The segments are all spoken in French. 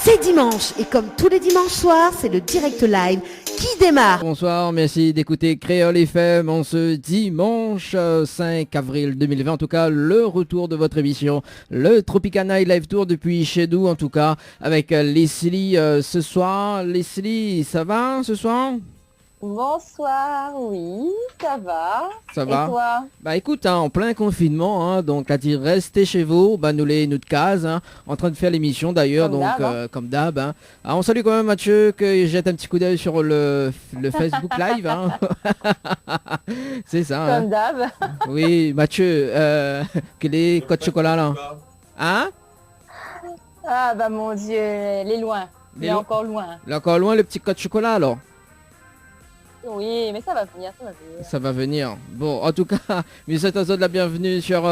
C'est dimanche et comme tous les dimanches soirs, c'est le direct live qui démarre. Bonsoir, merci d'écouter Créole FM en ce dimanche 5 avril 2020. En tout cas, le retour de votre émission, le Tropicana Live Tour depuis chez nous, en tout cas, avec Leslie ce soir. Leslie, ça va ce soir? Bonsoir, oui, ça va. Ça va? Et toi? Bah écoute, en plein confinement, donc à dire restez chez vous, nous les notre case, en train de faire l'émission d'ailleurs, Comme donc d'hab, comme d'hab. On salue quand même Mathieu, que jette un petit coup d'œil sur le Facebook Live. C'est ça. Comme d'hab. Oui, Mathieu, quel est code chocolat là? Hein? Ah bah mon Dieu, il est loin. Il est encore loin. Il est encore loin le petit code chocolat alors? Oui, mais ça va venir, ça va venir. Ça va venir. Bon, en tout cas, mais c'est à de la bienvenue sur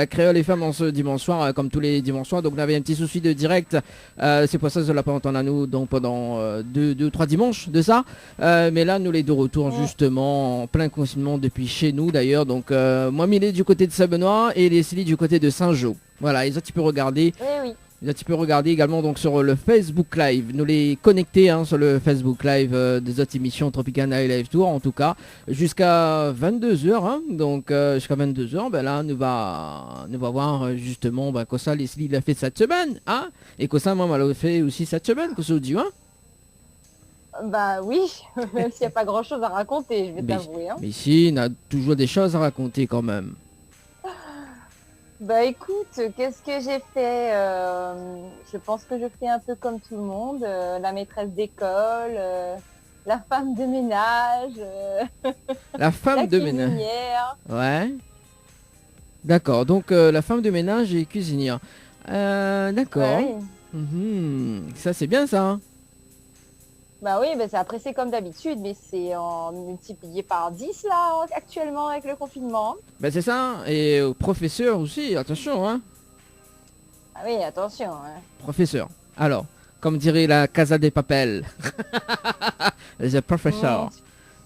Créole FM en ce dimanche soir, comme tous les dimanches soirs. Donc on avait un petit souci de direct. C'est pour ça que je ne l'ai pas entendu à nous donc pendant 2-3 dimanches de ça. Mais là, nous les deux retours justement en plein confinement depuis chez nous d'ailleurs. Donc moi, Milé du côté de Saint-Benoît et Leslie du côté de Saint-Jean. Voilà, ils ont un petit peu regardé. Oui, oui. Tu peux regarder également donc sur le Facebook Live, nous les connecter sur le Facebook Live des autres émissions Tropicana et Live Tour en tout cas jusqu'à 22h donc jusqu'à 22h là nous va voir justement quoi ça Leslie l'a fait cette semaine et que ça moi l'a fait aussi cette semaine que ça dit Bah oui, même s'il n'y a pas grand chose à raconter, je vais t'avouer. Mais si, on a toujours des choses à raconter quand même. Bah écoute, qu'est-ce que j'ai fait je pense que je fais un peu comme tout le monde, la maîtresse d'école, la femme de ménage, la femme la de ménage. Ouais. D'accord, donc la femme de ménage et cuisinière. D'accord. Ouais, oui. Ça c'est bien ça. Bah oui, bah après c'est comme d'habitude, mais c'est en multiplié par 10 là actuellement avec le confinement. Bah c'est ça, et professeur aussi, attention Ah oui, attention. Professeur. Alors, comme dirait la Casa des Papel. The professeur.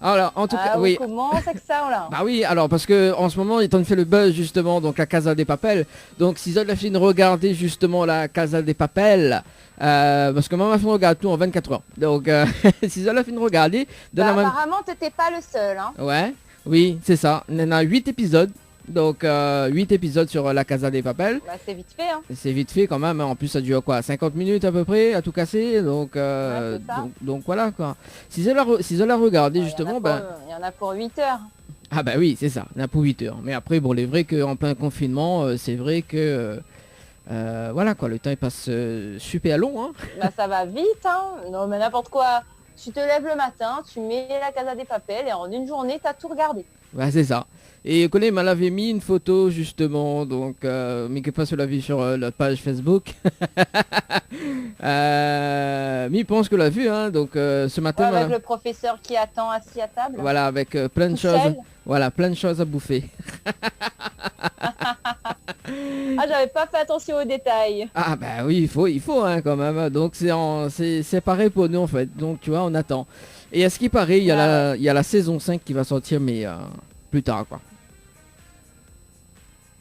Alors, en tout cas, oui. Comment c'est que ça là? Bah oui, alors parce que en ce moment, étant fait le buzz justement, donc la Casa des Papel. Donc, si vous avez regardé justement la Casa des Papel, parce que moi, ma fille regarde tout en 24 heures. Donc, si vous avez regarder, apparemment, t'étais pas le seul. Ouais, oui, c'est ça. Il y en a 8 épisodes. Donc 8 épisodes sur la Casa des Papel. Bah, c'est vite fait. C'est vite fait quand même. En plus, ça dure quoi, 50 minutes à peu près à tout casser. Donc, donc voilà quoi. Si je la regardais justement, il y en a pour 8 heures. Ah bah oui, c'est ça. Il y en a pour 8 heures. Mais après, bon, il est vrai qu'en plein confinement, c'est vrai que voilà quoi, le temps il passe super long. Bah ça va vite. Non mais n'importe quoi. Tu te lèves le matin, tu mets la Casa des Papel et en une journée, t'as tout regardé. Ouais, c'est ça. Et Colin m'avait mis une photo justement, donc mais que pas sur la vie sur la page Facebook. Mais il pense que l'a vu, donc ce matin. Avec le professeur qui attend assis à table. Voilà, avec plein de choses. Voilà, plein de choses à bouffer. Ah, j'avais pas fait attention aux détails. Ah bah oui, il faut quand même. Donc c'est pareil pour nous en fait. Donc tu vois, on attend. Et à ce qui paraît, il y a la saison 5 qui va sortir, mais plus tard quoi.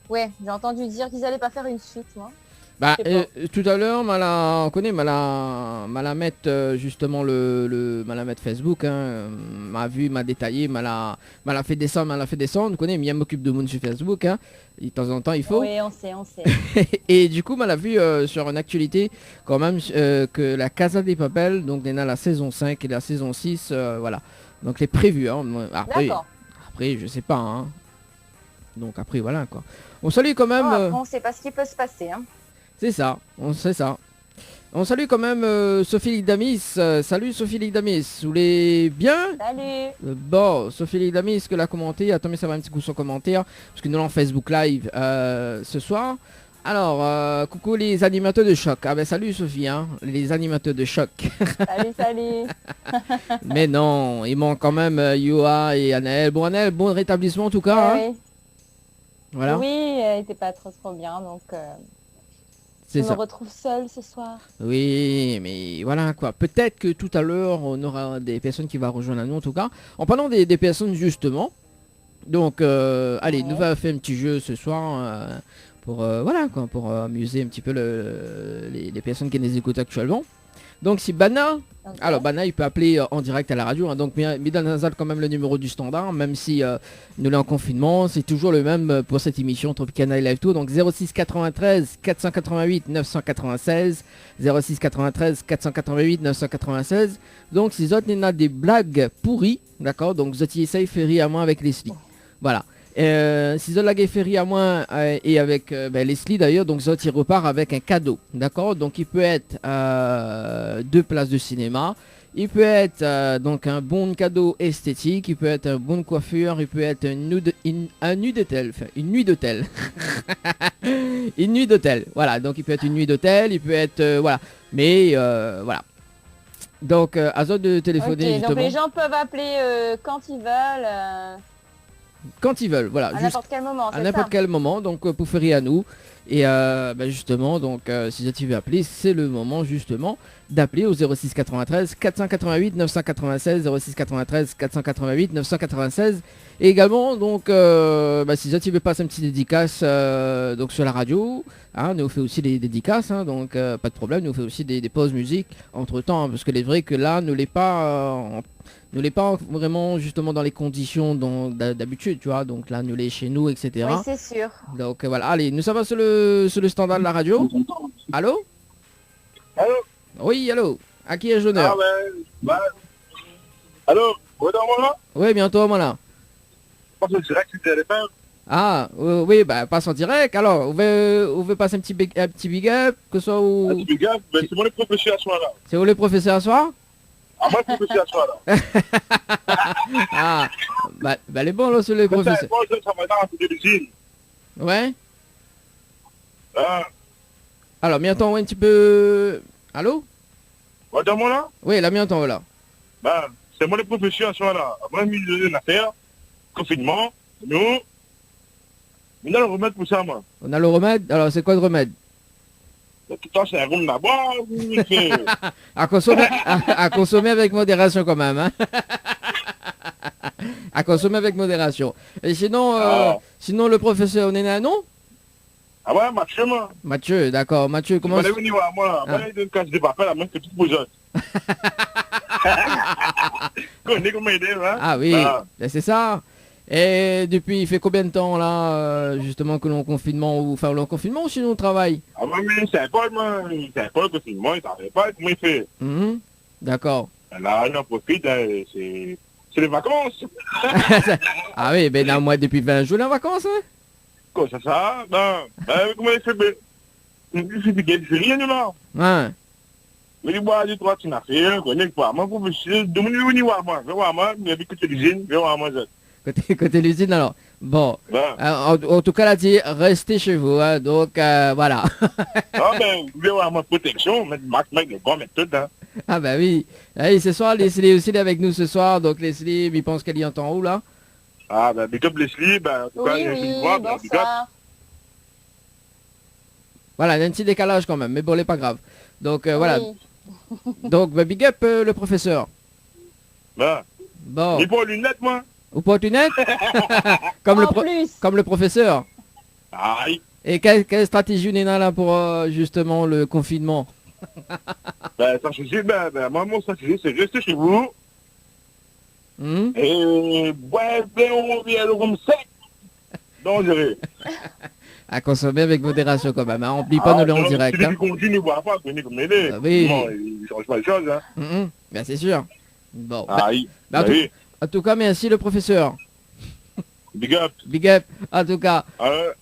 Ouais, j'ai entendu dire qu'ils allaient pas faire une suite, moi. Bah tout à l'heure, on connaît, m'a mettre justement m'a mettre Facebook, m'a vu, m'a détaillé, m'a la fait descendre, on connaît, mais m'occupe de monde sur Facebook, et de temps en temps il faut. Oui, on sait. Et du coup, m'a vu sur une actualité quand même que la Casa des Papel, donc il y en a la saison 5 et la saison 6, voilà. Donc les prévus, après je sais pas, donc après voilà quoi. On salue quand même. Après, on sait pas ce qui peut se passer. C'est ça, on sait ça. On salue quand même Sophie Ligdamis. Salut Sophie Ligdamis, vous voulez bien? Salut. Bon, Sophie Ligdamis, que l'a commenté. Attends, mais ça va un petit coup sur commentaire. Parce que nous allons Facebook Live ce soir. Alors, coucou les animateurs de choc. Ah ben salut Sophie, les animateurs de choc. Salut. Mais non, il manque quand même Yoa et Anaël. Bon Anaël, bon rétablissement en tout cas. Oui. Voilà. Oui, elle était pas trop bien, donc je me retrouve seule ce soir. Oui, mais voilà quoi. Peut-être que tout à l'heure, on aura des personnes qui vont rejoindre à nous en tout cas. En parlant des personnes justement. Donc, allez, nous va faire un petit jeu ce soir pour voilà quoi, pour amuser un petit peu les personnes qui nous écoutent actuellement. Donc si Bana, Ok. alors Bana il peut appeler en direct à la radio, hein, donc mais dans Nazal quand même le numéro du standard, même si nous l'avons en confinement, c'est toujours le même pour cette émission Tropicana Live Tour, donc 06 93 488 996, 06 93 488 996, donc si vous avez des blagues pourries, d'accord, donc vous essayez de faire rire à moi avec Leslie, voilà. Si vous avez fait rire à moi et avec Leslie d'ailleurs, donc Zot il repart avec un cadeau, d'accord. Donc il peut être 2 places de cinéma, il peut être donc un bon cadeau esthétique, il peut être un bon coiffure, il peut être un nuit d'hôtel, enfin, une nuit d'hôtel, une nuit d'hôtel. Voilà, donc il peut être une nuit d'hôtel, il peut être voilà, mais voilà. Donc à Zot de téléphoner Ok, justement donc les gens peuvent appeler quand ils veulent, quand ils veulent, voilà, à juste n'importe quel moment, à c'est n'importe ça? quel moment, donc pour faire rire à nous. Et justement, donc si tu veux appeler, c'est le moment justement d'appeler au 06 93 488 996, 06 93 488 996. Et également, donc si tu veux passer une petite dédicace donc sur la radio, hein, nous on fait aussi des dédicaces, hein, donc pas de problème, nous on fait aussi des pauses musique entre temps, parce que c'est vrai que là, ne l'est pas vraiment justement dans les conditions d'habitude, tu vois, donc là nous l'est chez nous, etc. Oui, c'est sûr. Donc voilà, allez, nous sommes sur le standard de la radio. Allô? Allô? Oui, allô? À qui ai-je l'honneur? Allô? Vous êtes en là? Oui, bientôt, voilà. Parce que c'est vrai que c'était les pères. Ah, oui, passe en direct. Alors, vous voulez passer un petit big up, que ce soit Un où... petit gars, mais c'est moi le professeur à soi là. C'est où le professeur à soir? Ah, moi le professeur à soi là. Ah, elle est bon là sur les professeurs. Moi, je ça va dans la l'usine. Ouais. Ah, Alors, m'entends un petit peu... Allô? vous êtes en là? Oui, là, m'entends là. Ben, c'est moi le professeur à soi là. Moi, je me donne l'affaire. Confinement. Nous allons le remettre pour ça, moi. On a le remède. Alors, c'est quoi le remède? Tout le temps, c'est un rhum là-bas. À consommer avec modération quand même. Hein. À consommer avec modération. Et sinon le professeur, on est un nom? Ah ouais, Mathieu, moi. Mathieu, d'accord. Mathieu, comment... Vous allez venir voir moi. Ah. Moi, il casse des papiers là, même que tout pour eux. Connais comment aider, hein? Ah oui, Ah. ben, c'est ça. Et depuis, il fait combien de temps là, justement, que l'on confinement ou enfin l'on confinement ou sinon on travaille? Ah ouais, mais c'est pas, moi. C'est pas le confinement, il savait pas comment il fait. Mhm. D'accord. Là, on en profite, hein, c'est les vacances. Ah oui, ben là, moi, depuis 20 jours en vacances. Hein. Quoi, ça? Comment il fait? Il fait rien, là. Hein. Mais il boit 2-3 petites affaires, connais pas. Moi, pour monsieur, demandez-lui voir moi. Viens voir moi, il y a des côtés d'usine, viens voir moi. Côté l'usine alors. Bon. Ben, En tout cas, là, dit, restez chez vous. Hein, donc, voilà. ah ben, viens voir moi, protection, mettre le bon, mettre tout, hein. Ah bah oui. Allez, ce soir, Leslie aussi est avec nous ce soir. Donc, Leslie, il pense qu'elle y entend où là? Ah ben, big up Leslie, ben, en tout cas, Oui, je oui, vois, ben, big up. bonsoir. Voilà, il y a un petit décalage quand même, mais bon, c'est pas grave. Donc, voilà. Oui. Donc, bah, big up le professeur. Ben, Bon. il faut lunettes, moi. Ou pas lunettes comme, En plus. comme le professeur. Aïe. Et quelle stratégie on a là pour justement le confinement? Ben, ça, je dis, ben, moi, mon stratégie, c'est rester chez vous. Hmm. Et, ouais, ben, on vient le rhum sec. Dangereux. À consommer avec modération quand même. Hein. On oublie pas nous le en direct. Si Hein. tu continues à voir pas, connais comme aider. Ah oui. Non, il change pas les choses, hein. Mhm. Ben, c'est sûr. Bon. Aïe. Bah, Ben oui. en tout cas, merci le professeur. Big up. Big up. En tout cas.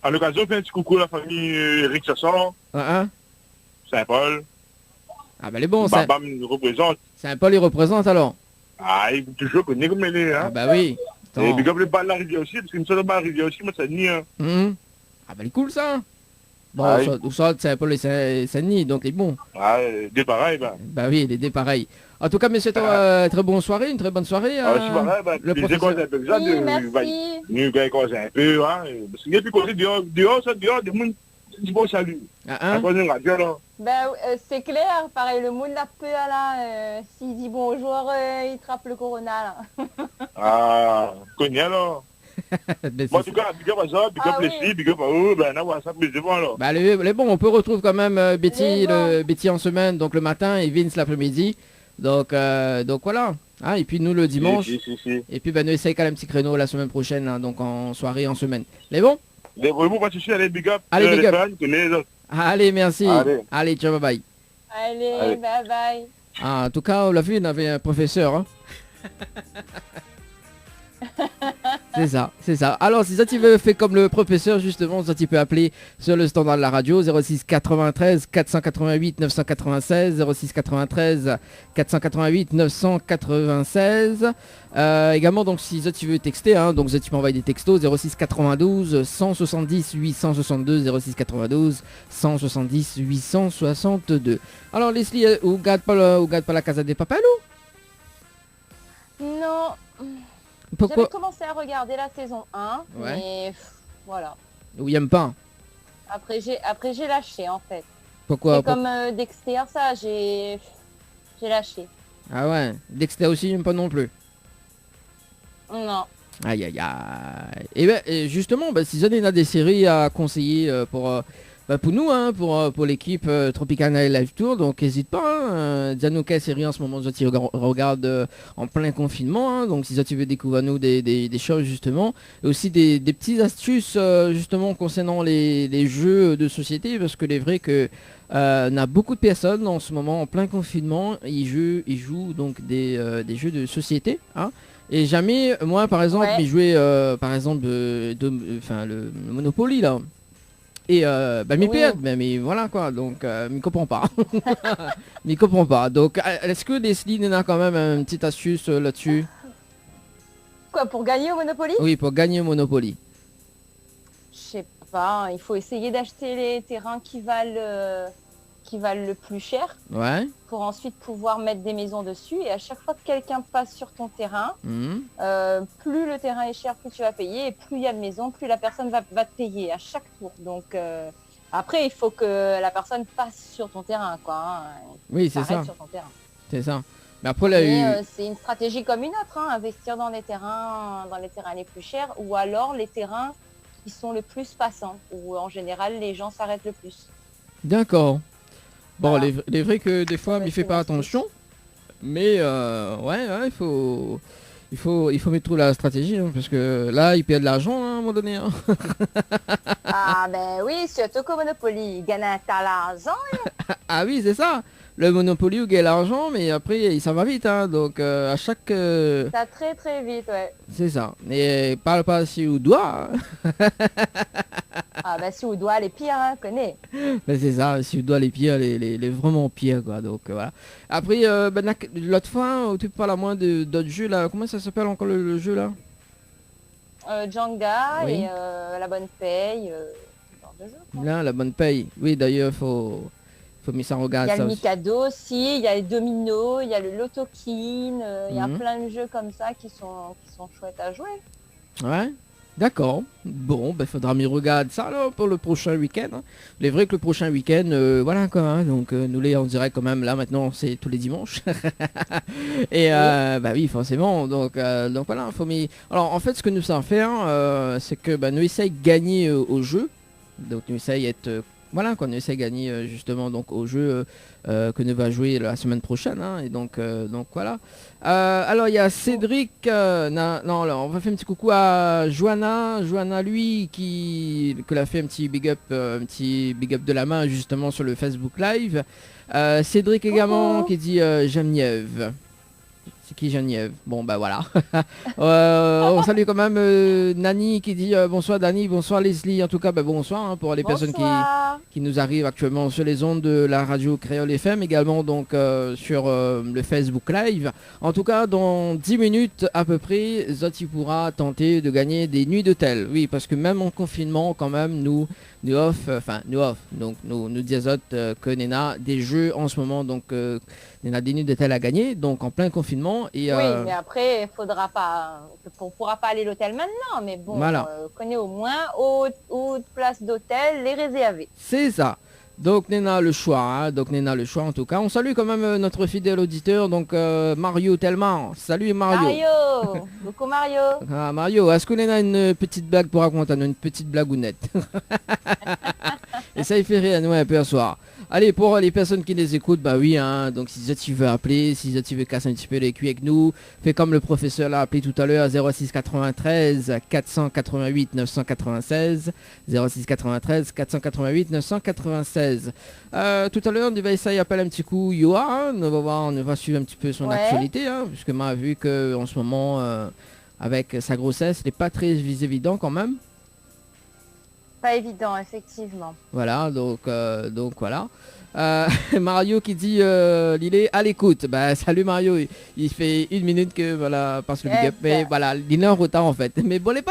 À l'occasion, fais un petit coucou à la famille Eric Sasson, Hein. Saint-Paul. Ah ben, les bons. Baba me représente. Saint-Paul, il représente alors. Ah, il faut toujours connaître comme elle est, Ah hein. bah oui. Et Attends. big up les balles de la rivière aussi, parce qu'une seule balle de la rivière aussi, moi, ça nie, hein. Mhm. Ah bah, il est cool ça. Bon, Aïe. ou soit Saint-Paul et Saint-Denis, donc il est bon. Ah, des pareils, ben. Bah oui, les deux pareils. En tout cas, messieurs, très bonne soirée, une très bonne soirée. Ah, c'est pareil, ben, le les professeur. écoles un peu ça, Oui, merci. nous, quand cause un peu, hein. Parce qu'il y a plus côté dehors, des gens, dis bon salut. Ah, À hein? cause d'une radio, là. Ben, c'est clair, pareil, le monde l'a peu là, s'il dit bonjour, il trappe le corona là. Ah, connais, là. Mais Moi, en c'est tout cas, big up à ça, big up Ah les oui. filles, big up à eux, ben, on va ça plus devant alors. Bah les bons, on peut retrouver quand même Betty, Les bons. Betty en semaine, donc le matin, et Vince l'après-midi. Donc voilà. Hein, et puis nous le dimanche. Si. Et puis nous essaye quand même un petit créneau la semaine prochaine, hein, donc en soirée, en semaine. Les bons? Les vous, pas de soucis, allez, big up. Allez, big les up. fans, connaissez les autres. Allez, merci. Allez. Allez, ciao, bye bye. Allez, Allez. bye bye. Ah, en tout cas, on l'a vu, on avait un professeur. Hein. C'est ça. Alors, si ça tu veux faire comme le professeur, justement, ça tu peux appeler sur le standard de la radio 06 93 488 996 06 93 488 996. Également, donc si ça tu veux texter, hein, donc ça tu peux envoyer des textos 06 92 170 862 06 92 170 862. Alors, Leslie, ou garde pas la Casa des Papel ou Non, pourquoi? j'avais commencé à regarder la saison 1, Ouais. mais voilà. Ou il aime pas? Après j'ai lâché en fait. Pourquoi? C'est comme Dexter, ça, j'ai lâché. Ah ouais, Dexter aussi, j'aime pas non plus. Non. Aïe aïe aïe. Et ben justement, si vous avez des séries à conseiller pour nous, hein, pour l'équipe Tropical Night Live Tour, donc n'hésite pas. Hein, dis-nous quelle série en ce moment tu regardes en plein confinement. Hein, donc si ça tu veux découvrir nous des choses justement, et aussi des petites astuces justement concernant les jeux de société, parce que il est vrai que on a beaucoup de personnes en ce moment en plein confinement, ils jouent donc des jeux de société. Hein. Et jamais, moi par exemple, Ouais. j'ai joué par exemple le Monopoly là. Et m'y Oui. perd, mais voilà quoi, donc m'y comprend pas. M'y comprend pas. Donc est-ce que Leslie en a quand même une petite astuce là-dessus? Quoi, pour gagner au Monopoly? Oui, pour gagner au Monopoly. Je sais pas, il faut essayer d'acheter les terrains qui valent le plus cher Ouais. pour ensuite pouvoir mettre des maisons dessus. Et à chaque fois que quelqu'un passe sur ton terrain, Mhm. plus le terrain est cher, plus tu vas payer. Et plus il y a de maisons, plus la personne va te payer à chaque tour. Donc après, il faut que la personne passe sur ton terrain, quoi. Hein. Oui, c'est S'arrête ça. sur ton terrain. C'est ça. Mais après, là, Mais c'est une stratégie comme une autre, hein, investir dans les terrains les plus chers, ou alors les terrains qui sont le plus passants, où en général les gens s'arrêtent le plus. d'accord. Bon, Voilà. il est vrai que des fois, Ouais, m'y fait c'est pas mon attention. Mais ouais, il faut mettre trop la stratégie, hein, parce que là, il perd de l'argent hein, à un moment donné. Hein. Ah ben oui, surtout qu'au Monopoly, gagner un tas d'argent. Ah oui, c'est ça. Le Monopoly, où gagne l'argent, mais après, ça va vite. Hein, donc, à chaque... Ça très très vite, ouais. c'est ça. Et parle pas si ou doigt. Hein. Ah ben si on doit les pires, hein, connais. Mais c'est ça, si tu dois les pires, les vraiment pires, quoi. Donc, voilà. Après, l'autre fois, tu parles à moi d'autres jeux, là. Comment ça s'appelle encore le jeu, là? Jenga Oui. et la bonne paye, ce genre de jeu, quoi. Là, la bonne paye. Oui, d'ailleurs, faut mettre ça en Il regard. y a Ça le aussi. Mikado aussi, il y a les dominos, il y a le Loto King, il y a Mhm. plein de jeux comme ça qui sont chouettes à jouer. Ouais. D'accord. Bon, faudra m'y regarder ça alors pour le prochain week-end. Hein. Il est vrai que le prochain week-end, voilà quoi. Hein, donc nous les on dirait quand même là maintenant c'est tous les dimanches. Et bah oui forcément. Donc voilà. Alors en fait ce que nous savons faire, c'est que nous essayons de gagner au jeu. Donc nous essayons d'être voilà qu'on essaie de gagner justement donc au jeu que nous va jouer la semaine prochaine. Hein, et donc voilà. Alors il y a Cédric, non, alors, on va faire un petit coucou à Joanna, lui que l'a fait un petit big up de la main justement sur le Facebook Live. Cédric également qui dit Geneviève. C'est qui Geneviève? Bon bah voilà. On salue quand même Nani qui dit bonsoir Dani, bonsoir Leslie. En tout cas bonsoir hein, pour les personnes qui nous arrivent actuellement sur les ondes de la radio Créole FM, également donc sur le Facebook Live. En tout cas dans 10 minutes à peu près, Zoti pourra tenter de gagner des nuits d'hôtel. Oui, parce que même en confinement quand même nous disons que Nena des jeux en ce moment donc Nena des nuits d'hôtel à gagner donc en plein confinement et Oui, mais après, on pourra pas aller à l'hôtel maintenant, mais bon, Voilà. Connais au moins aux places d'hôtel les réserver. c'est ça. Donc Néna le choix, hein. Donc Néna le choix en tout cas. On salue quand même notre fidèle auditeur, donc Mario Tellement. Salut Mario. Mario. Coucou Mario. Ah Mario, est-ce que Néna a une petite blague pour raconter, une petite blagounette? Et ça il fait rire nous un peu à soir. Allez, pour les personnes qui les écoutent, bah oui, hein, donc si tu veux appeler, si tu veux casser un petit peu les cuits avec nous, fais comme le professeur l'a appelé tout à l'heure, 06 93 488 996, 06 93 488 996. Tout à l'heure, on va essayer d'appeler un petit coup Johan, on va voir, on va suivre un petit peu son actualité, hein, puisque m'a vu que en ce moment, avec sa grossesse, il n'est pas très évident quand même. Pas évident, effectivement. Voilà, donc voilà. Mario qui dit il est à l'écoute. Bah salut Mario, il fait 1 minute que voilà parce que le big up, mais voilà, il est en retard en fait. Mais bon, il est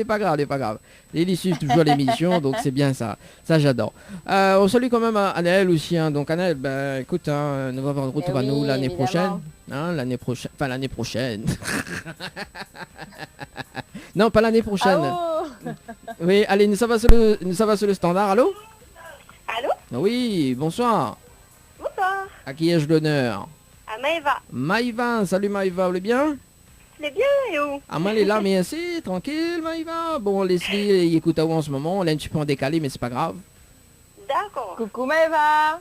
pas grave. Et il suit toujours l'émission, donc c'est bien ça. Ça j'adore. On salue quand même Anaël aussi, hein. Donc Anaël, bah écoute, hein, nous allons retour à nous l'année prochaine. Hein, l'année prochaine. Non, pas l'année prochaine. Ah oh. Oui, allez, nous ça va sur le standard. Allô? Allô? Oui, bonsoir. Bonsoir. À qui ai-je l'honneur? À Maëva. Maïva, salut Maïva, vous allez bien? C'est bien, et où? Ah, moi, elle est là, mais assez, tranquille, Maïva. Bon, Leslie, il écoute à vous en ce moment. Elle est un petit peu en décalé, mais c'est pas grave. D'accord. Coucou Maëva.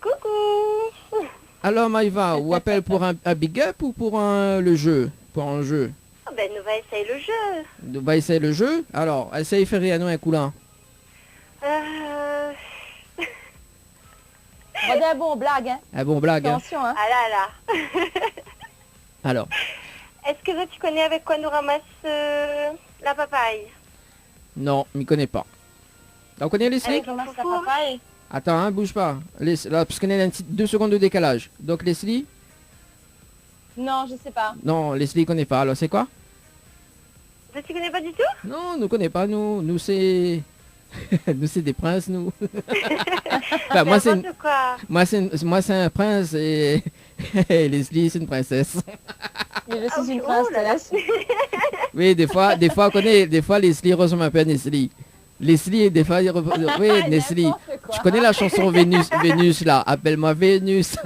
Coucou. Alors, Maïva, vous appelle pour un big up ou pour le jeu? Pour un jeu? Oh, ben, nous va essayer le jeu. On va essayer le jeu? Alors, essaye de faire rire à nous un coup là. Redis un bon blague, hein. Ah bon, blague. Hein. Attention, hein. Ah là là. Alors. Est-ce que tu connais avec quoi nous ramasse la papaye? Non, je m'y connais pas. Vous connaissez Leslie? Avec le masque à papaye. Attends, hein, bouge pas. Là, parce qu'on a 2 secondes de décalage. Donc Leslie? Non, je sais pas. Non, Leslie connaît pas. Alors c'est quoi? Tu connais pas du tout? Non, nous connaît pas, nous. Nous c'est... nous c'est des princes, nous. Enfin, moi c'est un prince et Leslie c'est une princesse. Mais je suis une princesse. Oui, des fois on connaît, des fois Leslie ressemble un peu à Leslie. Leslie, des fois, oui, Leslie. Tu connais la chanson Vénus là, appelle-moi Vénus.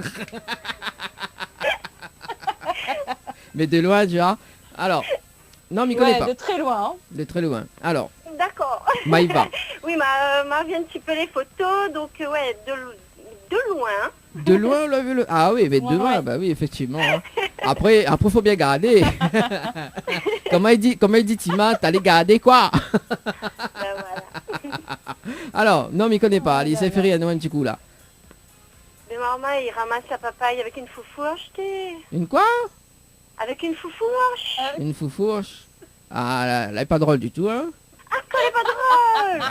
Mais de loin, tu vois. Alors, non, m'y connais pas. De très loin. Hein. De très loin. Alors, d'accord. Maïva. Oui, m'a vu un petit peu les photos, donc ouais, de loin. De loin, on l'a vu le... Ah oui, mais de loin, bah oui, effectivement. Hein. Après, faut bien garder. Comment il dit Tima, t'allais garder quoi? Ben voilà. Alors, non, m'y connais pas. Allez, c'est fait rire à nous un petit coup là. Mais maman, il ramasse la papaye avec une foufouche. Une quoi? Avec une foufouche. Une foufouche. Ah, là, elle est pas drôle du tout, hein? Ah, qu'elle est pas drôle.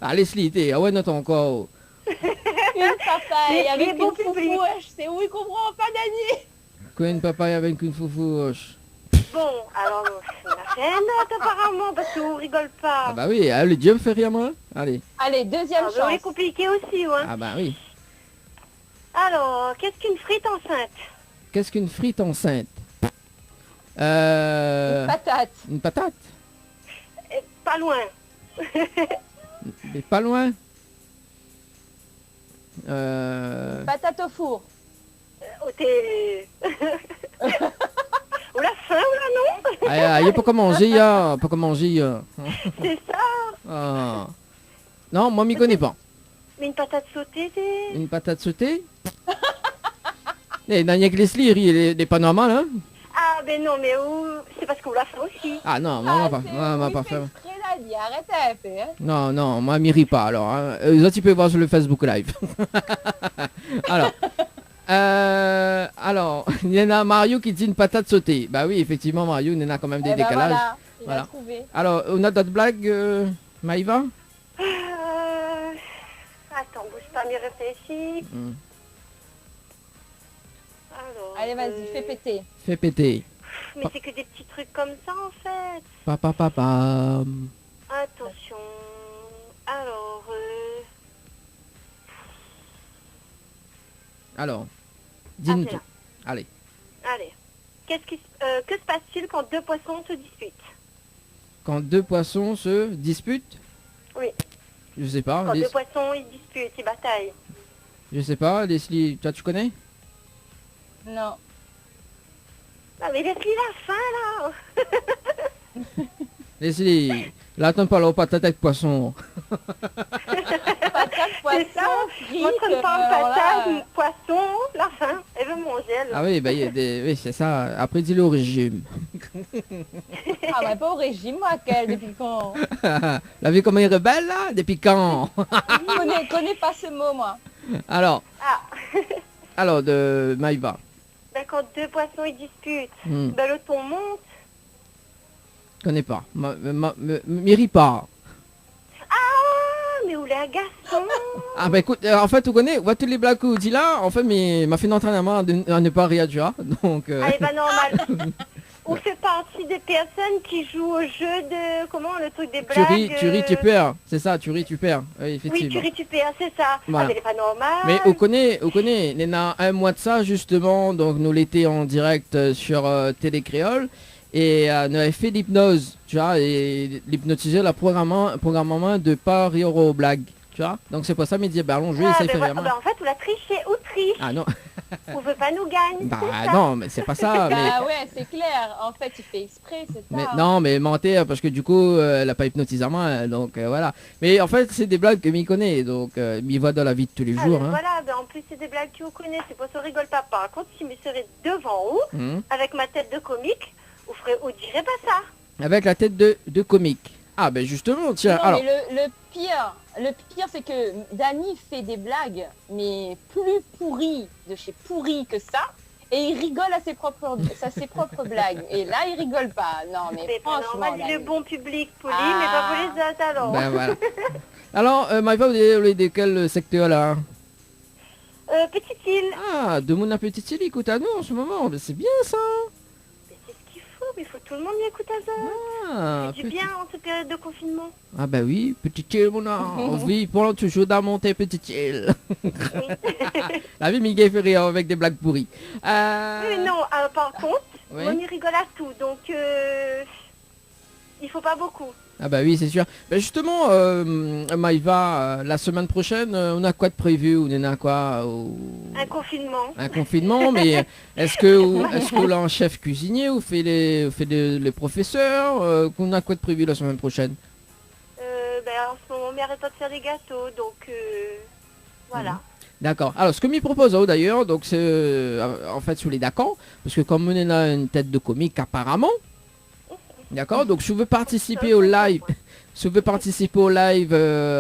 Ah, Leslie, t'es... Ah ouais, non, t'as encore... Une papaye avec les une bons publics. foufouche. C'est où il comprend pas Dani. Quoi, une papaye avec une foufouche? Bon, alors, c'est la chaîne apparemment, parce qu'on rigole pas. Ah bah oui, le Dieu me fait rire, moi. Allez. Allez, deuxième Alors, on est chance. compliqué aussi, ouais. Ah bah oui. Alors, qu'est-ce qu'une frite enceinte? Qu'est-ce qu'une frite enceinte? Une patate. Une patate? Pas loin. Mais pas loin. Patate au four. Oh, t'es... Ou la faim, ou la non? Ah, il a pas comment manger, hein. Pas comment manger, hein. C'est ça. Ah. Non, moi, m'y connais pas. Mais une patate sautée, t'es... Une patate sautée? Eh, non, il y a que Leslie, il est pas normal, hein? Ah, ben non, mais où... c'est parce qu'on l'a fait aussi. Ah non, moi, on va pas faire. Arrêtez un peu, hein. Non, moi, m'y ris pas, alors. Hein. Les autres, tu peux voir sur le Facebook Live. Alors, il y en a Mario qui dit une patate sautée. Bah oui, effectivement, Mario, il y en a quand même des décalages. Voilà, il Voilà. a trouvé. Alors, on a d'autres blagues, Maïva? Attends, bouge pas, m'y réfléchis. Alors, Allez, vas-y, fais péter. Fais péter. Mais c'est que des petits trucs comme ça, en fait. Papa. Attention. Alors, Alors, dis-nous c'est tout. là. Allez. Allez. Que se passe-t-il quand deux poissons se disputent? Quand deux poissons se disputent? Oui. Je sais pas. Quand deux poissons, ils disputent, ils bataillent. Je sais pas, Leslie, toi tu connais? Non. Ah, mais laisse-lui la fin, là. Leslie, là t'en parles pas tête avec poisson. Patate, C'est poisson, ça. frites. Moi, quand je parle alors là, patate, poisson, la fin. Elle veut manger, elle. Ah oui, bah, il y a des... oui, c'est ça. Après, dis-le au régime. Ah, mais pas au régime, moi, quel, depuis quand? La vie comme elle est rebelle, là, depuis quand? Je connais pas ce mot, moi. Alors, Ah, alors, de Maïva. ben quand deux poissons, ils disputent, Hmm, ben le ton monte. connais pas. M'irrit pas. Ah, mais où les agaçant. Ah bah écoute, en fait, tu connais, vois tous les blagues que vous dites là, en fait, m'a fait d'entraînement à ne pas rire, tu vois. Donc, Allez, bah normal. On fait partie des personnes qui jouent au jeu de... Comment, le truc des tu blagues ris, tu perds. C'est ça, tu ris, tu perds. Oui, Oui, effectivement. tu ris, tu perds, c'est ça. Voilà. Ah, mais elle est pas normale. Mais on connaît, il y en a un mois de ça justement, donc nous l'étions en direct sur Télé Créole et nous avait fait l'hypnose, tu vois, et l'hypnotiser la programmement de pas rire aux blagues, tu vois. Donc c'est pour ça, il me dit, bah allons jouer, Ah, ça il ben fait voilà. vraiment. Ben, en fait, on l'a triché ou triche. Ah non, On veut pas nous gagner. bah c'est ça. non, mais c'est pas ça, mais... Bah ouais, c'est clair. En fait, tu fais exprès, c'est ça. Mais non, mais mentir parce que du coup, elle a pas hypnotisé à moi, donc voilà. Mais en fait, c'est des blagues que m'y connaît, donc m'y voit dans la vie de tous les Ah, jours. ben Hein. voilà, ben en plus c'est des blagues que vous connaissez, c'est pour ça rigole pas. Par contre, si me serais devant vous, Mhm. avec ma tête de comique, vous direz pas ça. Avec la tête de comique. Ah ben justement, tiens, Non, alors... mais le pire, c'est que Dany fait des blagues, mais plus pourries de chez pourries que ça, et il rigole à ses propres blagues. Et là, il rigole pas. Non, mais C'est pas franchement, normal, il est Dany. bon public poli, Ah. mais pas pour les autres alors. Ben voilà. Alors, Maïva, vous êtes de quel secteur là? Petite île, Ah, de mon appétit, il écoute à nous en ce moment. Ben, c'est bien ça. mais c'est ce qu'il faut, mais il faut que tout le monde y écoute à ça. Ah, C'est du bien en cette période de confinement. ah ben oui, petite île, mon âme. On vit pendant toujours dans monter petite île. La vie, Miguel fait rire avec des blagues pourries. Mais non, par contre, Oui. on y rigole à tout, donc il faut pas beaucoup. Ah bah oui, c'est sûr. Ben justement, Maïva, la semaine prochaine, on a quoi de prévu? On a quoi Un confinement. un confinement, mais est-ce que là, en chef cuisinier, ou fait les professeurs, qu'on a quoi de prévu la semaine prochaine? Ben, en ce moment, on arrête pas de faire des gâteaux, donc voilà. D'accord. Alors, ce que m'y propose d'ailleurs, donc c'est en fait sous les d'accord, parce que comme on est là une tête de comique apparemment, d'accord. Donc, je veux participer au live. Si vous pouvez participer au live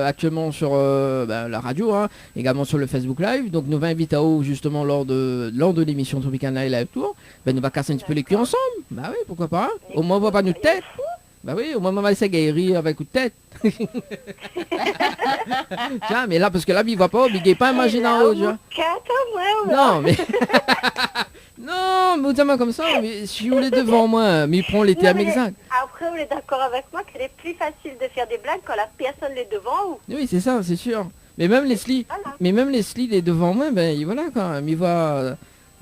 actuellement sur la radio, hein, également sur le Facebook Live. Donc nous va inviter à vous justement lors de l'émission Tropical Night Live Tour. Ben nous va casser un petit peu les culs ensemble. Bah oui, pourquoi pas. Hein. Au moins on va pas nous tête. Bah oui, au moins on va essayer de guérir avec une tête. Tiens, mais là parce que là il va pas, il n'est pas imaginé en haut, tu vois. Non mais non, mais dis-moi comme ça, mais si vous l'êtes devant moi, mais il prend les termes exacts. Après, on est d'accord avec moi qu'elle est plus facile de faire des blagues quand la personne est devant ou. Oui, c'est ça, c'est sûr. Mais même Leslie, Voilà. il est devant moi, ben voilà quand même, il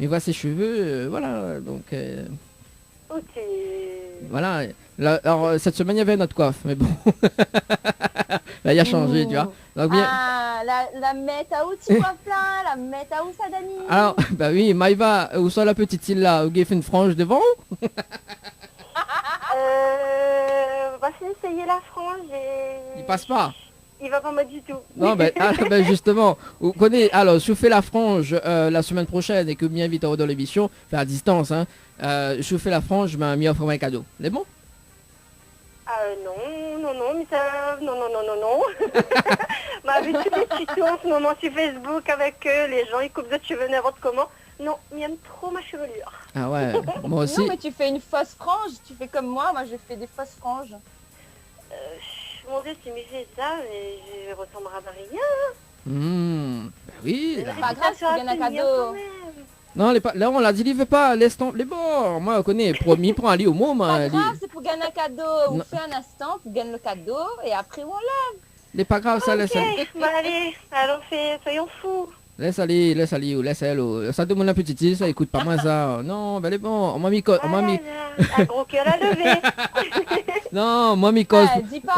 voit ses cheveux, voilà, donc Ok. voilà. Là, alors cette semaine il y avait notre coiffe, mais bon, là il a changé, tu vois. Donc, bien... Ah, la mettre à où tu vois plein, la mettre à où ça, Dany? Alors, bah oui, Maïva, où sont la petite île là, où il fait une frange devant? On va essayer la frange et. Il passe pas. Il va pas moi du tout. Non, ben justement, vous connaissez, alors, si vous faites la frange la semaine prochaine et que vous m'invitez dans l'émission, faire à distance, hein, je vous fais la frange, je m'y offre un cadeau. C'est bon? Non, mais ça... Non. Ma vu tous les tutos en ce moment sur Facebook avec les gens, ils coupent de cheveux n'importe comment. Non, ils aiment trop ma chevelure. Ah ouais, moi aussi. Non, mais tu fais une fausse frange, tu fais comme moi je fais des fausses franges. Mon Dieu, si me fait ça, mais je ressemblerai à rien. Bah oui. Là. Pas grave, tu gagnes un cadeau. Non, là on l'a dit, il veut pas, laisse tomber les bords. Moi, on connaît, promis, prends un lit au mot, moi. Pas grave, c'est pour gagner un cadeau. On fait un instant pour gagner le cadeau et après on l'a. C'est pas grave, ça, laisse aller. Bah allez, allons soyons fous. Laisse aller, ou laisse elle. Ça demande un petit île, ça écoute pas moi ça. Non, ben elle est bon. On m'a mis. Un gros cœur à lever. Non, moi, mes causes... Ah, dis pas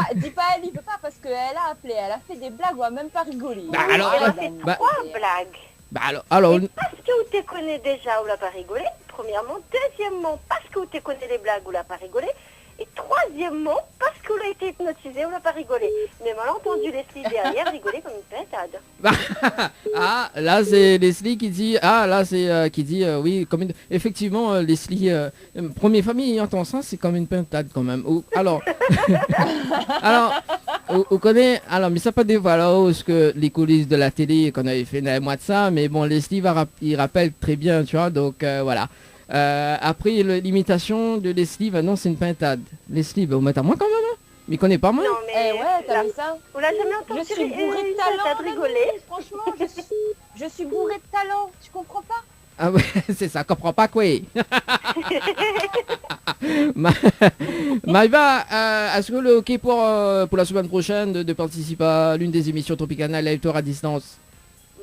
elle y veut pas parce qu'elle a appelé, elle a fait des blagues, on a même pas rigolé. Bah, alors, Elle a fait bah- 3 blagues. Bah alors, Et parce que vous te connaissez déjà, ou l'a pas rigolé, premièrement. Deuxièmement, parce que vous te connaissez les blagues, ou l'a pas rigolé. Et troisièmement, parce que vous l'avez été hypnotisé, ou l'a pas rigolé. Mais malentendu, Leslie derrière rigolait comme une pintade. ah, là c'est Leslie qui dit, ah là c'est qui dit, oui, comme une... effectivement Leslie, première famille entend ça, c'est comme une pintade quand même. Alors, on connaît, alors mais ça pas des voilà ce que les coulisses de la télé qu'on avait fait un mois de ça, mais bon Leslie il rappelle très bien, tu vois, donc voilà. Après l'imitation de Leslie, bah non c'est une pintade. Leslie, bah vous mettez à moi quand même, hein. Mais il connaît pas moi. Non, Eh mais ouais, t'as vu ça? vous l'avez jamais entendu Je suis bourrée de une talent. pintade rigoler. Dani, franchement, je suis bourrée de talent. Tu comprends pas? Ah ouais, c'est ça, comprends pas quoi. Maïva, est-ce que le OK pour la semaine prochaine de participer à l'une des émissions Tropicana Live Tour à distance?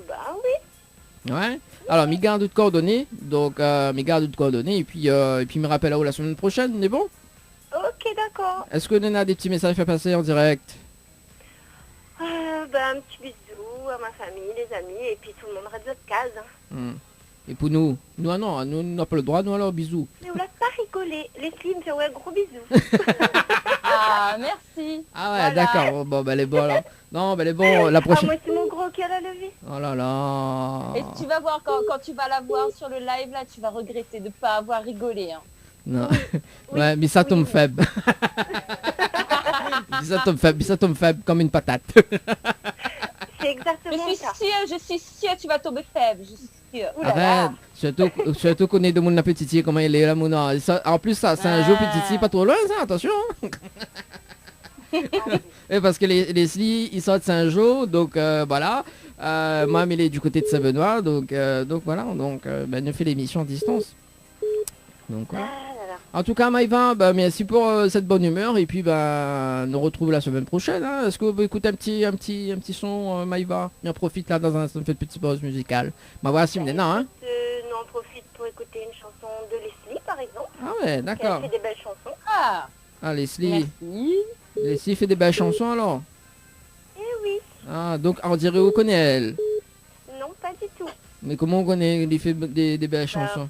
Bah oui. Ouais. Alors, mes garde de coordonnées, donc mes garde de coordonnées, et puis me rappelle la semaine prochaine, on est bon? Ok, d'accord. Est-ce que Nena a des petits messages à faire passer en direct? Bah, un petit bisou à ma famille, les amis, et puis tout le monde reste de case. Et pour nous ah non, nous n'a pas le droit, nous alors bisous. Mais vous l'avez pas rigolé. Leslie me fait ouais, gros bisous. Ah, merci. Ah ouais, Voilà. d'accord, bon, bah elle est bonne alors. Non, bah elle est bon, la Ah, prochaine. moi, c'est mon gros cœur à lever. Oh là là. Et tu vas voir, quand tu vas la voir sur le live, là, tu vas regretter de ne pas avoir rigolé. Hein. Non. Oui, Ouais, mais ça tombe oui. faible. Ça tombe faible comme une patate. C'est exactement ça. Je suis sûre, tu vas tomber faible. Je suis sûre. Ouh là là. Arrête, surtout qu'on est de mon appétit, comment il est là, mon âge. En plus, ça, c'est un jeu petit, pas trop loin, ça, attention. Et parce que les Leslie, ils sortent Saint-Jean, donc voilà. Moi, il est du côté de Saint-Benoît, donc voilà, donc ben, on fait l'émission à distance. Donc voilà. Ah là là. En tout cas, Maïva, bah, merci pour cette bonne humeur et puis bah, nous retrouve la semaine prochaine. Hein. Est-ce que vous pouvez écouter un petit son, Maïva? On profite là dans un fait petite pause musicale. Bah voilà, c'est maintenant, hein. Nous on profite pour écouter une chanson de Leslie, par exemple. Ah ouais, Qui d'accord. a fait des belles chansons. Ah, Ah, Leslie. merci. Leslie fait des belles chansons alors. Eh oui. Ah, donc on dirait on connaît elle. Non, pas du tout. Mais comment on connaît les fait des belles chansons?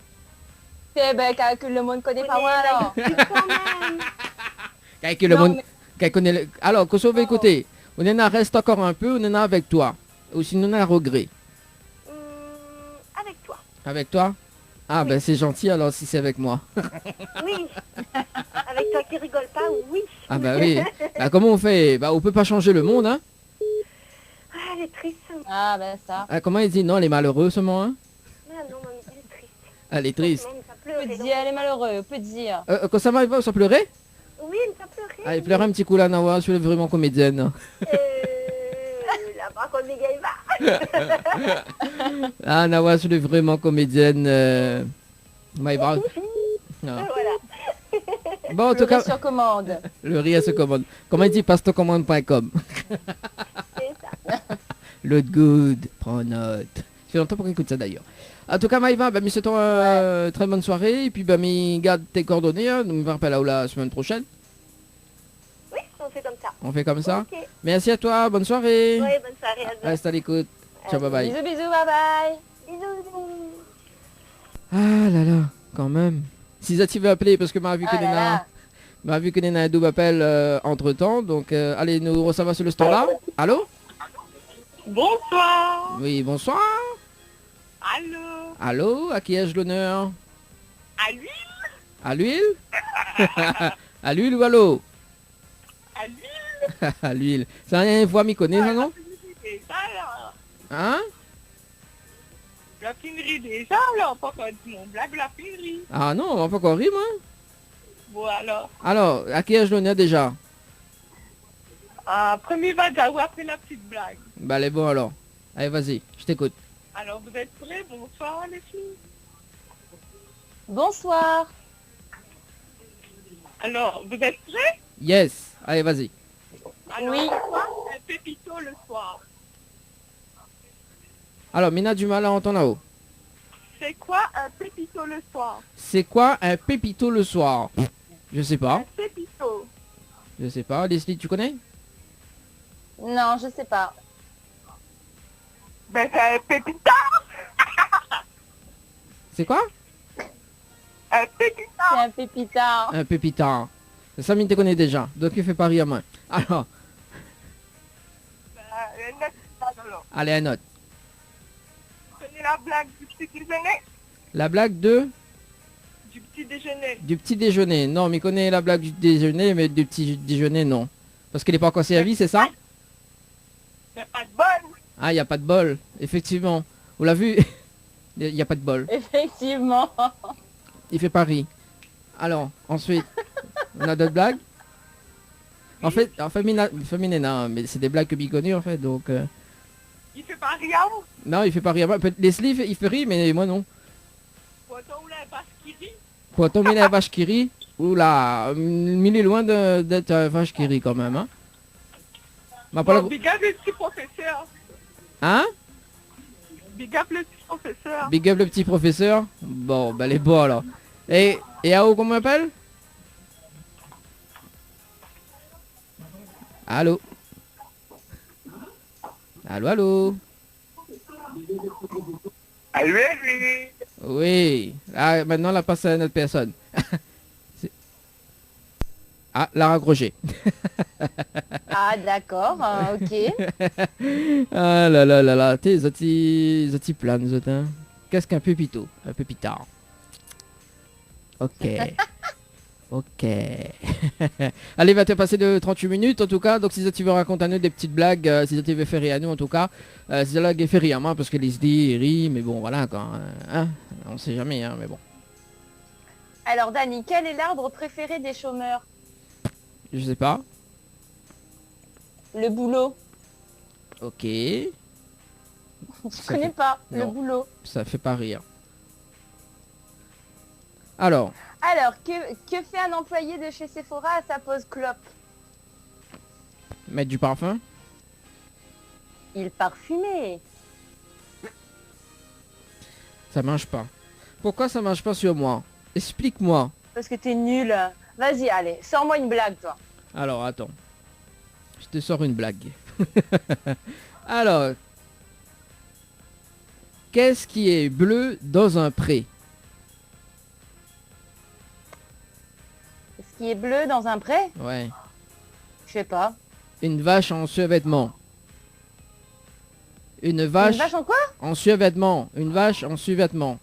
C'est ben, que le monde connaît pas moi alors. Quand même. Quelqu'un le Non, monde. mais- Quelqu'un connaît alors, qu'est-ce qu'on va écouter? On en a reste encore un peu, on en a avec toi. Ou sinon on a regret. Avec toi. Avec toi? Ah ben c'est gentil alors si c'est avec moi. Oui. Avec toi qui rigole pas, oui. Ah bah oui. Bah comment on fait? Bah on peut pas changer le monde, hein. Ah, elle est triste. Ah ben ça. Ah, comment il dit? Non, elle est malheureuse seulement, hein. Ah non, mamie, elle est triste. Elle est triste. Non, mais ça On pleure. peut dire, elle est malheureuse, on peut dire. Quand ça va, ça pleurait? Oui, elle me fait pleurer. Ah, il pleurait un petit coup là, Nawa, je suis vraiment comédienne. La braconne des gaïvas. Ah, Nawa, je suis vraiment comédienne. Maïva. Ah. Voilà. Bon, en tout Le cas, reste sur commande. le rire se commande. Comment il dit? Pastocommande.com. C'est ça. L'autre good, prends note. Ça fait longtemps pour qu'on écoute ça d'ailleurs. En tout cas, Maïva, bah, mais c'est une très bonne soirée. Et puis, bah, mais garde tes coordonnées. Hein, nous me rappelle la semaine prochaine. Oui, on fait comme ça. On fait comme ça. Ok. Merci à toi. Bonne soirée. Oui, bonne soirée à vous. Reste à l'écoute. Ciao, bye bye. Bisous, bisous, bye bye. Bisous, bisous. Ah là là, quand même. Si ça tu veux appeler, parce que m'a vu que Ah là là. m'a vu que Nena a un double appel entre temps. Donc, allez, nous recevoir sur le standard. Allô? Bonsoir. Oui, bonsoir. Allô. Allô, à qui ai-je l'honneur? À lui. À l'huile? À l'huile ou à l'eau? À lui. À l'huile. C'est une voix m'y connaît, ça, non? Déjà là. Hein? La finerie déjà là. Pas quand dit mon blague la finerie. Ah non, on va pas encore rire, moi. Bon alors. Alors, à qui ai-je l'honneur déjà? Premier va d'avoir après la petite blague. Bah, elle est bon alors. Allez, vas-y, je t'écoute. Alors vous êtes prêts? Bonsoir les filles. Bonsoir. Alors vous êtes prêts? Yes. Allez, vas-y. Alors, Oui. quoi un pépito le soir. Alors, Mina, du mal à entendre là-haut. C'est quoi un pépito le soir? C'est quoi un pépito le soir? Je sais pas. Un pépito. Je sais pas. Leslie, tu connais? Non, je sais pas. Ben, c'est un pépita. C'est quoi? Un pépita. C'est un pépita. Un pépita. Samy te connaît déjà, donc il fait pas rire à moi. Alors, allez, un autre. Tu connais la blague du petit déjeuner? La blague de... Du petit déjeuner. Du petit déjeuner. Non, mais il connaît la blague du déjeuner, mais du petit déjeuner, non. Parce qu'il n'est pas encore servi, c'est ça? Il n'y a pas de bol. Ah, il n'y a pas de bol. Effectivement. Vous l'avez vu? Il n'y a pas de bol. Effectivement. Il fait pas rire. Alors, ensuite, on a d'autres blagues? En fait, féminin, non, mais c'est des blagues que Big connaît, en fait, donc... Il fait pas rien. Non, il fait pas rire. Leslie, il fait rire, mais moi, non. Poiton ou la vache qui rit. Pour tomber la vache qui rit, oula, il est loin d'être un vache qui rit, quand même, hein? Ma Bon, big up le petit professeur. Hein? Big up le petit professeur. Big up le petit professeur. Bon, bah les beaux alors. Et Ao, comment on m'appelle? Allô? Allô, allô? Allez, lui. Oui. Ah, maintenant, la passe à une autre personne. Ah, Lara Groger. Ah, d'accord, ok. Ah là là là là. T'es zati plan, nous autres, hein. Qu'est-ce qu'un pépito? Un pépitard. Ok. Ok. Allez, va te passer de 38 minutes en tout cas. Donc si tu veux raconter à nous des petites blagues, si tu veux faire rire à nous en tout cas, si la blague fait rire à moi parce que les dit rit, mais bon voilà quoi. Hein, on sait jamais, hein, mais bon. Alors, Dani, quel est l'arbre préféré des chômeurs? Je sais pas. Le boulot. Ok. Je Ça connais fait- pas. Le non. boulot. Ça fait pas rire. Alors, Alors, que fait un employé de chez Sephora à sa pause clope? mettre du parfum. Il parfumait. Ça marche pas. Pourquoi ça marche pas sur moi? Explique-moi. Parce que t'es nul. Vas-y, allez, sors-moi une blague, toi. Alors, attends. Je te sors une blague. Alors, qu'est-ce qui est bleu dans un pré? Ce qui est bleu dans un pré? Ouais. Je sais pas. Une vache en survêtement. Une Une vache, vache en quoi? en survêtement. Une vache en survêtement.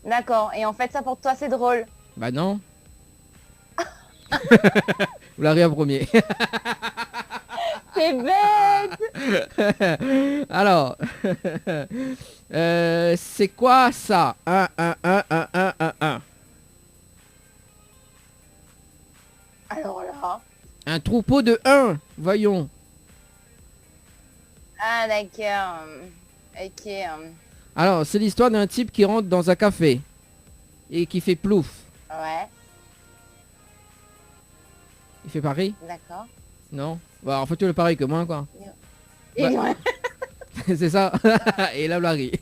D'accord, et en fait, ça pour toi, c'est drôle. Bah non. Vous l'avez en premier. C'est bête. Alors, c'est quoi ça? 1, 1, 1, 1, 1, 1, 1. Alors là... Un troupeau de 1. Voyons. Ah, d'accord. Ok. Alors, c'est l'histoire d'un type qui rentre dans un café et qui fait plouf. Ouais, Il fait pareil? d'accord. Non? Bah, en fait, tu le pareil que moi, quoi. Et Ouais. C'est ça. Et là, Larry.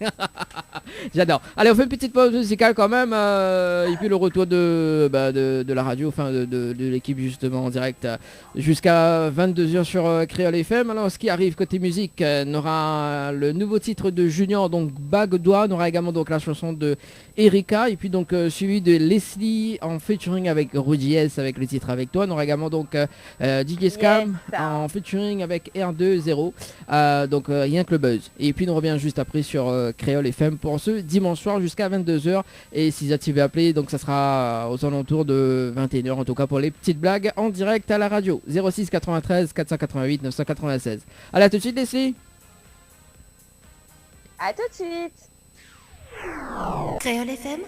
J'adore. Allez, on fait une petite pause musicale quand même. Et puis le retour de la radio, enfin de l'équipe justement en direct jusqu'à 22h sur Créole FM. Alors, ce qui arrive côté musique, on aura le nouveau titre de Junior, donc Bague d'Oie. On aura également donc la chanson de Erika. Et puis donc suivi de Leslie en featuring avec Rudy S avec le titre Avec Toi. On aura également donc DJ Scam Yes. en featuring avec R2-0. Donc rien que le buzz. Et puis on revient juste après sur Créole FM pour ce dimanche soir jusqu'à 22h. Et si tu veux appeler, donc ça sera aux alentours de 21h en tout cas pour les petites blagues en direct à la radio. 06 93 488 996. Allez, à tout de suite Leslie. À tout de suite. Créole FM,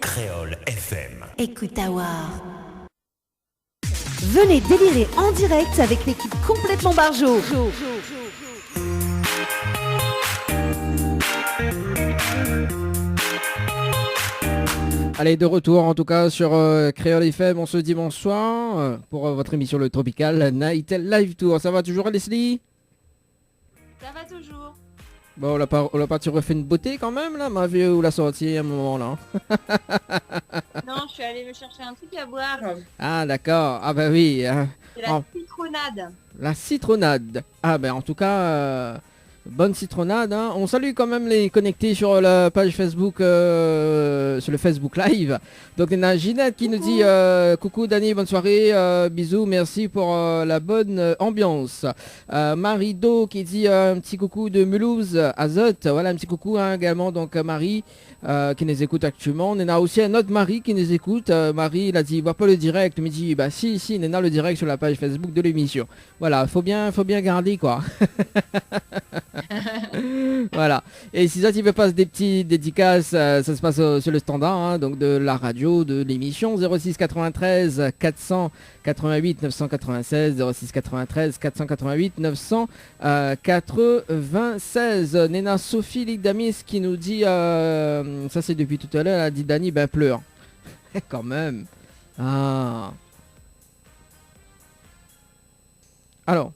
Créole FM. écoute Awar. Venez délirer en direct avec l'équipe complètement barjo. Allez, de retour en tout cas sur Créole FM en ce dimanche soir pour votre émission Le Tropical Night Live Tour. Ça va toujours Leslie? Ça va toujours. Bon, on l'a pas tu refait une beauté quand même là, ma vie ou la sortie à un moment là. Non, je suis allée me chercher un truc à boire. Ah d'accord, ah bah oui, C'est la Oh. citronnade. la citronnade. Ah ben en tout cas, bonne citronnade. Hein. On salue quand même les connectés sur la page Facebook, sur le Facebook Live. Donc il y a Ginette qui nous dit coucou Dani, bonne soirée, bisous, merci pour la bonne ambiance. Marie-Do qui dit un petit coucou de Mulhouse, Azote. Voilà un petit coucou hein, également donc Marie. Qui nous écoute actuellement. On a aussi un autre Marie qui nous écoute. Marie, il a dit, il voit pas le direct. Il me dit, bah si, on a le direct sur la page Facebook de l'émission. Voilà, faut bien garder quoi. Voilà. Et si ça, tu veux passer des petits dédicaces, ça se passe sur le standard, hein, donc de la radio, de l'émission 06 93 488 996 06 93 488 996. Nena Sophie Ligdamis qui nous dit ça c'est depuis tout à l'heure, elle a dit Dani ben pleure. Quand même. Ah. Alors,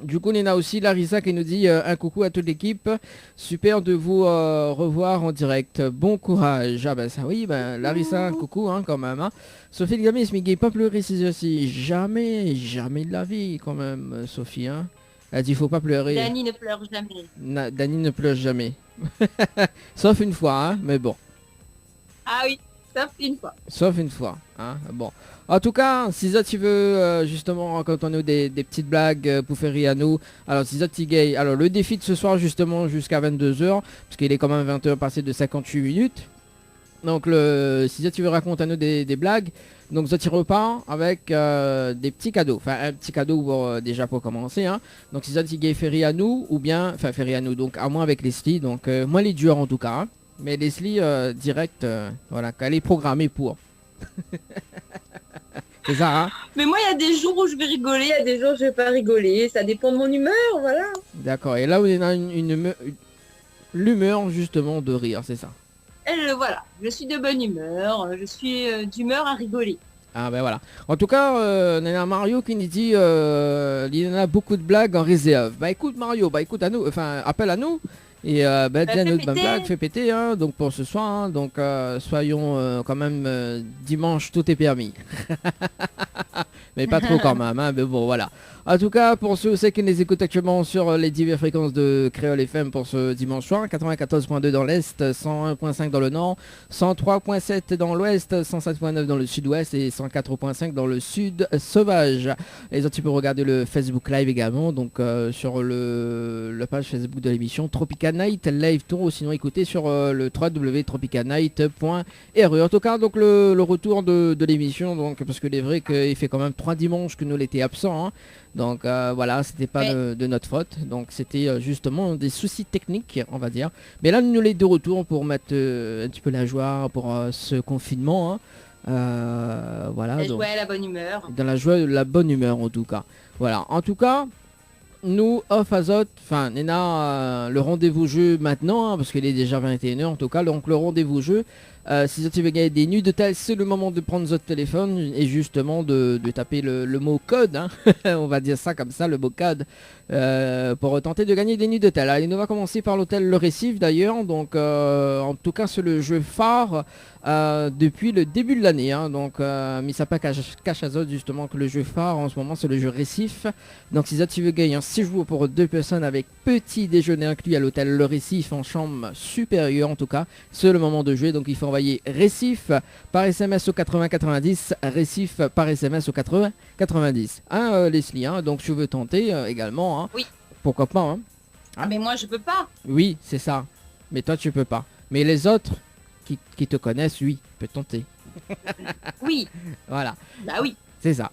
du coup, on a aussi Larissa qui nous dit un coucou à toute l'équipe. Super de vous revoir en direct. Bon courage. Ah ben ça oui, ben Larissa, un coucou hein, quand même. Hein. Sophie Gamis, mais qui pas pleurer ces aussi. Jamais de la vie quand même, Sophie. Hein. Elle dit faut pas pleurer. Dani ne pleure jamais. Dani ne pleure jamais. Sauf une fois, hein, mais bon. Ah oui, sauf une fois. Sauf une fois, hein, bon. En tout cas, si ça tu veux justement raconter-nous des petites blagues pour faire rire à nous. Alors si ça tu gay, alors le défi de ce soir justement jusqu'à 22h, parce qu'il est quand même 20h passé de 58 minutes. Donc si ça tu veux raconter à nous des blagues, donc ça tu repars avec des petits cadeaux. Enfin un petit cadeau pour, déjà pour commencer. Hein. Donc si ça tu gay fait rire à nous, ou bien, enfin fait rire à nous, donc à moi avec Leslie, donc moi les durs en tout cas. Hein. Mais Leslie direct, voilà, elle est programmée pour. C'est ça, hein. Mais moi, il y a des jours où je vais rigoler, il y a des jours où je vais pas rigoler. Ça dépend de mon humeur, voilà. D'accord. Et là, on a l'humeur justement de rire, c'est ça. Voilà, je suis de bonne humeur, je suis d'humeur à rigoler. Ah ben voilà. En tout cas, on a Mario qui nous dit il y en a beaucoup de blagues en réserve. Bah écoute Mario, bah écoute à nous, enfin appelle à nous. Et dis notre bonne blague, fais péter hein, donc pour ce soir, hein, donc soyons quand même dimanche, tout est permis. Mais pas trop quand même, hein, mais bon voilà. En tout cas, pour ceux qui les écoutent actuellement sur les diverses fréquences de Créole FM pour ce dimanche soir, 94.2 dans l'Est, 101.5 dans le Nord, 103.7 dans l'Ouest, 107.9 dans le Sud-Ouest et 104.5 dans le Sud sauvage. Les autres, tu peux regarder le Facebook Live également, donc sur la page Facebook de l'émission Tropical Night Live Tour, ou sinon écoutez sur le www.tropicanight.re. En tout cas, donc le retour de l'émission, donc parce que il est vrai qu'il fait quand même 3 dimanches que nous l'étions absents, hein. Donc voilà, c'était pas de notre faute, donc c'était justement des soucis techniques, on va dire. Mais là, nous les de retour pour mettre un petit peu la joie pour ce confinement. Hein. Voilà. La donc, joie et la bonne humeur. dans la joie, la bonne humeur en tout cas. Voilà. En tout cas, nous off Azote, enfin Nena, le rendez-vous jeu maintenant, hein, parce qu'il est déjà 21h en tout cas. Donc le rendez-vous jeu. Si tu veux gagner des nuits d'hôtel, c'est le moment de prendre votre téléphone et justement de taper le mot code, hein. On va dire ça comme ça, le mot code, pour tenter de gagner des nuits d'hôtel. Allez, nous va commencer par l'hôtel Le Récif d'ailleurs, donc en tout cas c'est le jeu phare depuis le début de l'année, hein. Donc mis à pas cache Azote justement que le jeu phare en ce moment c'est le jeu Récif. Donc si ça tu veux gagner un séjour pour 2 personnes avec petit déjeuner inclus à l'hôtel Le Récif en chambre supérieure en tout cas, c'est le moment de jouer, donc il faut envoyer Récif par SMS au 8090, Récif par SMS au 8090. Hein Leslie, hein, donc tu veux tenter également, hein. Oui. Pourquoi pas, hein. Ah mais moi je peux pas. Oui, c'est ça. Mais toi tu peux pas. Mais les autres qui te connaissent, oui, peuvent tenter. Oui. Voilà. Bah oui. C'est ça.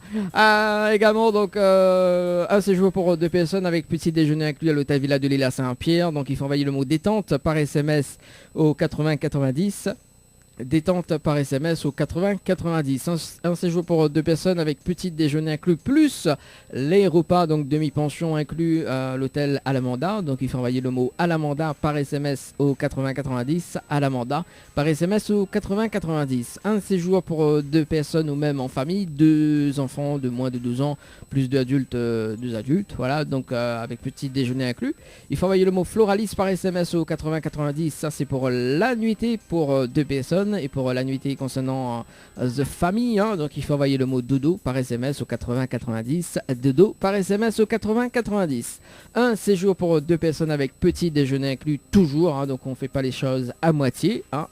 Également, donc, un séjour pour 2 personnes avec petit déjeuner inclus à l'hôtel Villa de l'Île à Saint-Pierre. Donc, il faut envoyer le mot détente par SMS au 8090. Détente par SMS au 8090. Un séjour pour 2 personnes avec petit déjeuner inclus plus les repas, donc demi-pension inclus à l'hôtel Alamanda. Donc il faut envoyer le mot Alamanda par SMS au 8090. Alamanda par SMS au 8090. Un séjour pour 2 personnes ou même en famille, 2 enfants de moins de 12 ans plus 2 adultes, 2 adultes. Voilà, donc avec petit déjeuner inclus. Il faut envoyer le mot Floralis par SMS au 8090. Ça c'est pour la nuitée pour 2 personnes. personnes. Et pour l'annuité concernant The Family, hein, donc il faut envoyer le mot dodo par SMS au 80 90. Dodo par SMS au 80 90. Un séjour pour 2 personnes avec petit déjeuner inclus toujours, hein, donc on ne fait pas les choses à moitié, hein,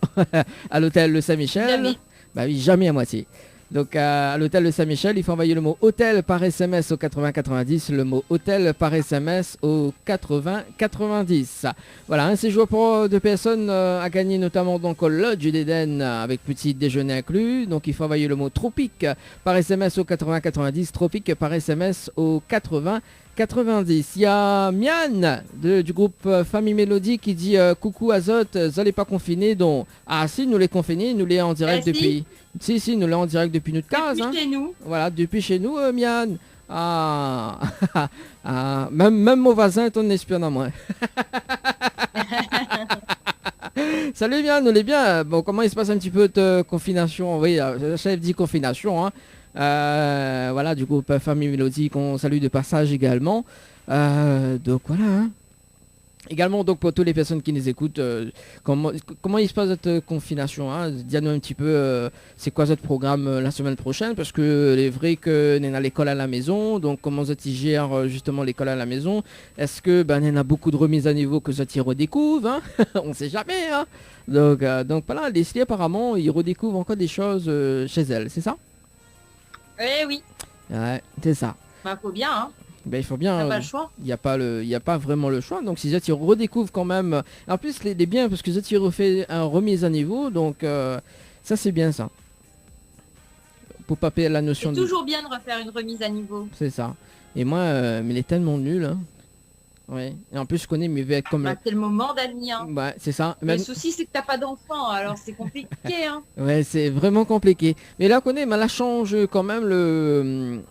à l'hôtel Le Saint-Michel. Jamais. Bah oui, jamais à moitié. Donc à l'hôtel de Saint-Michel, il faut envoyer le mot hôtel par SMS au 80 90, le mot hôtel par SMS au 80 90. Voilà, un séjour pour 2 personnes à gagner notamment donc au Lodge d'Éden avec petit déjeuner inclus. Donc il faut envoyer le mot tropique par SMS au 80 90, tropique par SMS au 80 90. Il y a Mian du groupe Famille Mélodie qui dit coucou Azote, vous n'allez pas confiner donc. Ah si, nous les confinés, nous les en direct Si. depuis. Si, nous les en direct depuis notre case. Hein. Depuis chez nous. Voilà, depuis chez nous, Mian. Ah, ah même mon voisin est un espion à moi. Salut Mian, nous les bien. Bon, comment il se passe un petit peu de confination? Oui, le chef dit confination. Hein. Voilà, du groupe Famille Mélodie qu'on salue de passage également. Donc voilà. Hein. Également donc pour toutes les personnes qui nous écoutent, comment il se passe cette confination, hein? Dis-nous un petit peu c'est quoi votre programme la semaine prochaine, parce que il est vrai que nous avons l'école à la maison, donc comment vous gère justement l'école à la maison? Est-ce que nous a beaucoup de remises à niveau que vous redécouvre, hein? On ne sait jamais, hein? Donc voilà, Leslie apparemment il redécouvre encore des choses chez elle, c'est ça? Eh oui. Ouais, c'est ça. Bah faut bien, hein. Ben, il faut bien. On n'a pas le choix. Il n'y a pas vraiment le choix. Donc si tu redécouvres quand même. En plus, les biens, parce que tu refais un remise à niveau. Donc ça, c'est bien ça. Pour pas perdre la notion C'est toujours bien de refaire une remise à niveau. C'est ça. Et moi, mais il est tellement nul. Hein. Ouais. Et en plus, je connais mes VEC comme. Bah, c'est le moment, Dani. Hein. Ouais, c'est ça. Le souci, c'est que t'as pas d'enfant, alors c'est compliqué. Hein. Ouais, c'est vraiment compliqué. Mais là, connais, mais là change quand même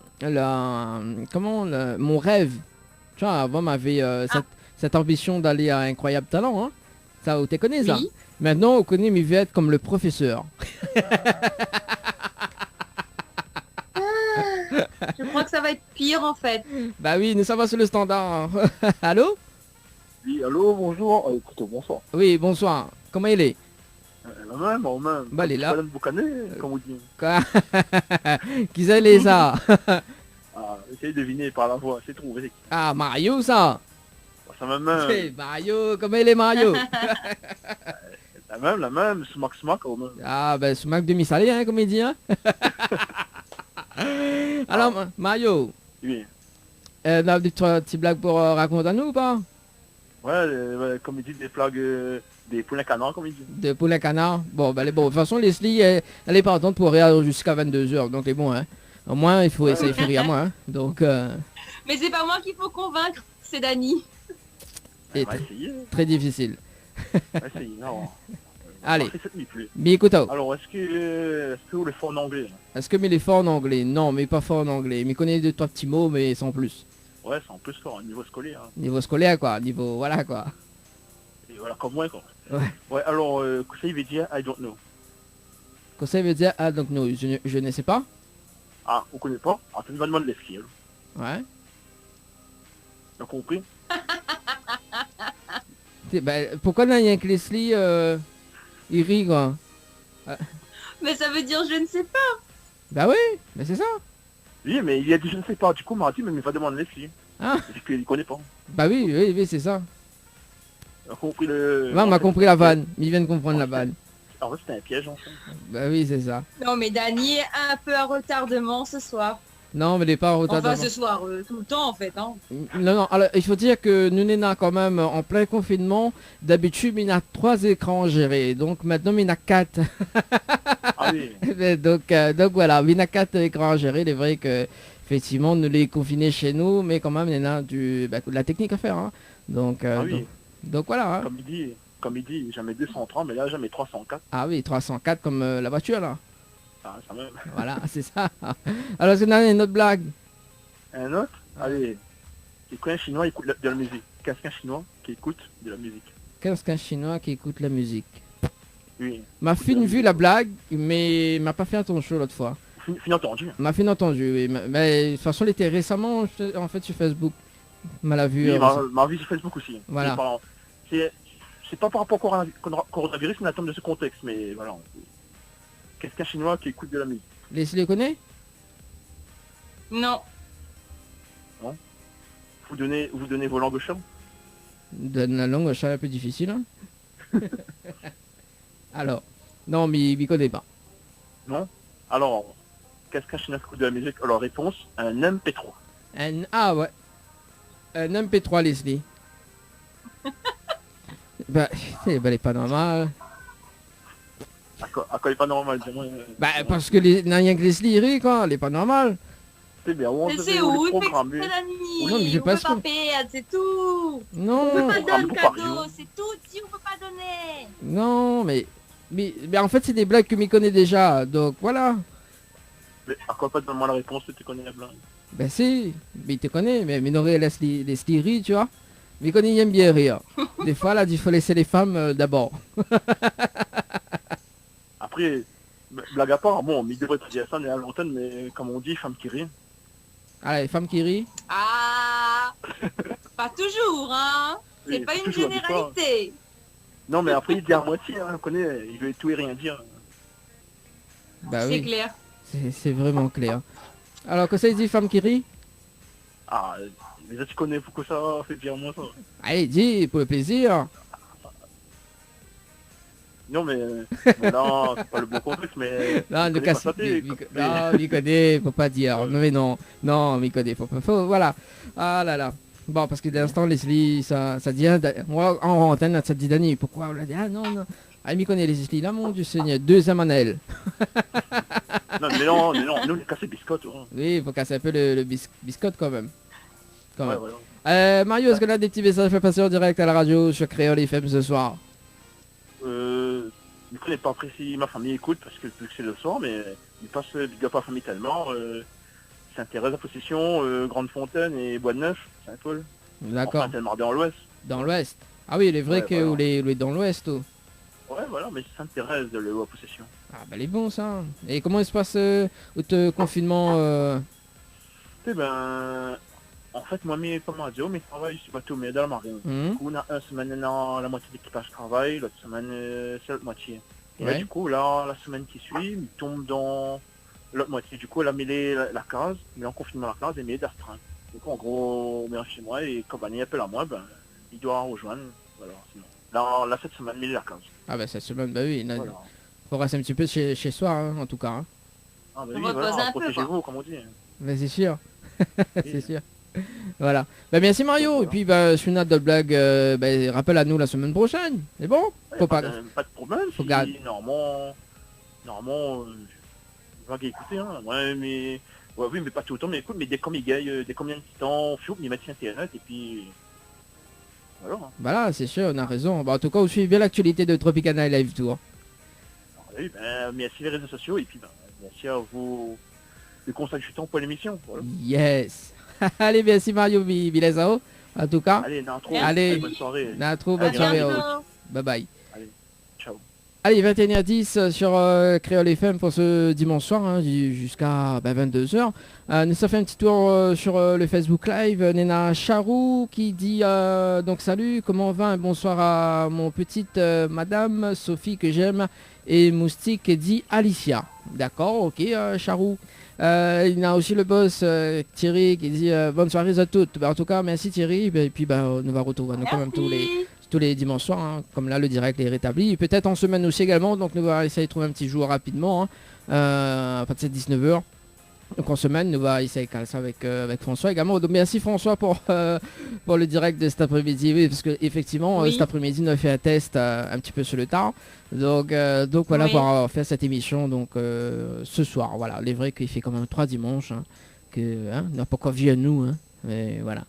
mon rêve. Tu vois, avant m'avait cette ambition d'aller à Incroyable Talent, hein. Ça, tu connais ça. Oui. Maintenant, on connaît mes être comme le professeur. Je crois que ça va être pire en fait. Bah oui, nous sommes sur le standard. Allô? Oui, allô, bonjour. Écoutez, bonsoir. Oui, bonsoir. Comment il est? La même, au même. Bah, elle est là. Madame Boucanet, comme vous dites. Quoi? Qui c'est ça? Ah, essayez de deviner par la voix, c'est trouvé. Ah, Mario, ça? Ça même. C'est Mario, comment il est Mario? La même, smack, au même. Ah, ben, ce Mac demi-salé, hein, comme il dit, hein? Alors, Mario, Oui. on des petites blagues pour raconter à nous ou pas? Ouais, comme il dit, des plagues, des poulets canards, comme il dit. De poulet canard. Bon, ben, bon. De toute façon, Leslie, elle est partante pour rire jusqu'à 22h, donc c'est bon, hein. Au moins, il faut essayer de faire rire à moi, hein. Donc, Mais c'est pas moi qu'il faut convaincre, c'est Dani. c'est On va essayer. très difficile. On va essayer, non. Allez, Cette nuit plus. mais écoute, Alors, est-ce que vous le faites en anglais? est-ce que mais est fort en anglais? Non, mais pas fort en anglais. Mais connaît 2-3 petits mots, mais sans plus. Ouais, c'est en plus fort, au niveau scolaire. Hein. Niveau scolaire, quoi. Niveau, voilà, quoi. Et voilà, comme moi, quoi. Ouais. Ouais, alors, ça veut dire I don't know. Qu'est-ce que ça veut dire? Ah, donc, non, je ne sais pas. Ah, vous connaissez pas? Ah, c'est une demande de l'esquive. Ouais. T'as compris? Ben, pourquoi il y a que Leslie, il rit, quoi? Mais ça veut dire je ne sais pas. Bah oui, mais c'est ça. Oui, mais il a dit je ne sais pas. Du coup, Marty, mais il va demander l'esquive. Ah. C'est qu'il connaît pas. Bah oui, c'est ça. T'as compris le... Ouais, on m'a compris la vanne. Il vient de comprendre la vanne. En fait, c'était un piège, en fait. Bah oui, c'est ça. Non mais Dani est un peu à retardement ce soir. Non, mais il n'est pas en retard Enfin d'avance. ce soir, tout le temps en fait. Hein. Non, alors il faut dire que nous n'en quand même en plein confinement. D'habitude, il y a 3 écrans gérés. Donc maintenant, il y en a 4. Ah oui. donc voilà, il y en a 4 écrans gérés. Il est vrai que effectivement, nous les confinés chez nous, mais quand même, il y en a de la technique à faire. Hein. Donc, Ah oui. donc voilà. Hein. Comme il dit, jamais 230, mais là, jamais 304. Ah oui, 304 comme la voiture là. Ah, ça même. Voilà, c'est ça. Alors, c'est une autre blague. Un autre? Allez. C'est quoi un chinois qui écoute de la musique? Qu'est-ce qu'un chinois qui écoute de la musique? Qu'est-ce qu'un chinois qui écoute la musique? Oui. M'a fin vu la blague, mais m'a pas fait attention l'autre fois. Fin entendu. M'a fin entendu, oui. Mais de toute façon, il était récemment en fait sur Facebook. M'a la vu. Oui, m'a vu sur Facebook aussi. Voilà. C'est pas par rapport au coronavirus, mais à terme de ce contexte, mais voilà. Qu'est-ce qu'un chinois qui écoute de la musique? Leslie les connaît? Non. Vous donnez vos langues au chat? Donne la langue, c'est un peu difficile. Hein. Alors, non, mais il connaît pas. Non? Alors, qu'est-ce qu'un chinois qui écoute de la musique? Alors, réponse, un MP3. Ah ouais. Un MP3 Leslie. bah, elle est pas normale. À quoi il est pas normal, dis-moi. Bah, parce que rien que Leslie il rit, quoi. Elle est pas normale. C'est bien, on Mais se c'est fait où? les Il fait programmer. exprès la nuit. Non, mais j'ai On pas peut ce pas qu'on- perdre, c'est tout. Non, On peut pas programme donner pour cadeau, Paris. c'est tout. Si on peut pas donner. non, mais en fait, c'est des blagues que m'y connais déjà. Donc, voilà. Mais à quoi pas donne-moi la réponse, tu connais la blague? Ben si, mais il te connaît, mais Minoré Leslie rit, tu vois. Mais connaît, il aime bien rire. Des fois, là, il faut laisser les femmes d'abord. Après, blague à part, bon, il devrait pas dire ça, mais à l'antenne, mais comme on dit, femme qui rit. Ah, les femmes qui rient. Ah. Pas toujours, hein. C'est Oui, pas une toujours, dis pas. généralité. Non, mais après, il dit à moitié, hein, on connaît, il veut tout et rien dire. Bah C'est oui, clair. c'est vraiment clair. Alors, que ça, il dit femme qui rit. Ah, mais ça, tu connais, faut que ça fait dire moi ça. Allez, dis, pour le plaisir. Non, mais non, c'est pas le bon contexte, mais... Non, tu ne connais casse pas ça, t'es- non, il connaît, faut pas dire. Non, mais non, il connaît, voilà. Ah là là. Bon, parce que d'instant, Leslie, ça dit, moi, en antenne, ça dit Dani, pourquoi on l'a dit, ah non. Ah, il m'y connaît, Leslie, là, mon Dieu Seigneur, deuxième Manel. Non, mais non, nous, on est cassé biscotte. Hein. Oui, il faut casser un peu le biscotte quand même. Quand Ouais, même. voilà. Mario, est-ce que là, des petits messages fait passer en direct à la radio sur Créole FM ce soir? Je connais pas précis, ma famille écoute, parce que vu que c'est le soir, mais il passe big up à la famille tellement. Saint-Thérèse, la Possession, Grande Fontaine et Bois de Neuf, Saint-Paul. D'accord, Enfin, tellement dans l'ouest. dans l'ouest. Ah oui, il est vrai Ouais, que voilà. vous les dans l'ouest. Oh. Ouais, voilà, mais c'est Sainte-Thérèse de la Possession. Ah bah, il est bon ça. Et comment il se passe au confinement Eh ben, en fait, moi, mais pas mal mais je travaille, c'est pas tout, mais dans la marine. hum, Du coup, on a une semaine, la moitié d'équipage travaille, l'autre semaine, c'est l'autre moitié. Et là, Ouais. du coup, là, la semaine qui suit, il tombe dans l'autre moitié. Du coup, elle a mis la case, mais en confinement la case, et mis d'astreinte. Donc, en gros, on vient chez moi, et quand il appelle à moi, ben, il doit rejoindre. Voilà, sinon. Là, cette semaine, il la case. Ah bah cette semaine, bah oui, il Voilà. faut rester un petit peu chez soi, hein, en tout cas. Hein. Ah, ben On oui, repose voilà, un peu, protégez-vous, comme on dit. Mais c'est sûr, c'est Et- sûr. Voilà. Bah merci Mario. Voilà. Et puis bah je suis une de blague. Bah, rappelle à nous la semaine prochaine. C'est bon? Ouais, Faut pas, pas. pas de problème, faut si, garder. normalement, je vais écouter, hein. Ouais, mais, ouais, oui, mais pas tout le temps, mais écoute, mais dès qu'on y gagne, dès combien de temps, fou, il met sur Internet, et puis, voilà. Hein. Voilà, c'est sûr, on a raison. Bah, en tout cas, vous suivez bien l'actualité de Tropicana Live Tour. Oui, ben, merci les réseaux sociaux, et puis, ben, merci à vous de consacrer du temps pour l'émission, voilà. Yes. Allez, merci Mario Bilezao. En tout cas, Allez, Nantro, Allez. bonne soirée. Natro, À bonne soirée. bientôt. Bye bye. Ciao. Allez, 21h10 sur Créole FM pour ce dimanche soir, hein, jusqu'à 22h. Nous avons fait un petit tour sur le Facebook Live. Nena Charou qui dit donc salut, comment va? Un bonsoir à mon petite madame Sophie que j'aime et Moustique qui dit Alicia. D'accord, ok Charou. Il y a aussi le boss Thierry qui dit bonne soirée à toutes. En tout cas, merci Thierry. Et puis on va retrouver quand même tous les dimanches soirs, hein, comme là le direct est rétabli. Et peut-être en semaine aussi également, donc nous allons essayer de trouver un petit jour rapidement, hein, à partir de 19h. Donc en semaine, nous allons essayer de caler ça avec François également. Donc merci François pour le direct de cet après-midi, oui, parce que effectivement Oui. cet après-midi nous a fait un test un petit peu sur le tard. Donc voilà, Oui. pour avoir fait cette émission donc ce soir. Voilà, il est vrai qu'il fait quand même 3 dimanches, hein, que hein, n'a pas qu'à venir nous, hein, mais voilà.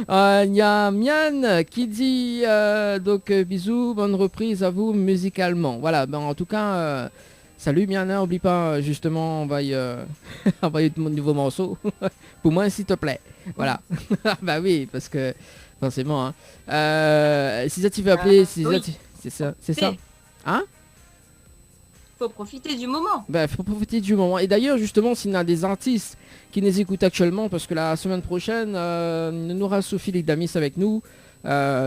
Il y a Mian qui dit donc bisous, bonne reprise à vous musicalement. Voilà, en tout cas, salut Mian, hein, oublie pas justement envoyer mon nouveau morceau pour moi s'il te plaît. Voilà, bah oui, parce que forcément, hein. Si ça tu veux appeler, si oui. ça, c'est ça. Hein? Faut profiter du moment. Bah, faut profiter du moment. Et d'ailleurs, justement, s'il y a des artistes qui nous écoutent actuellement, parce que la semaine prochaine, nous aura Sophie Ligdamis avec nous,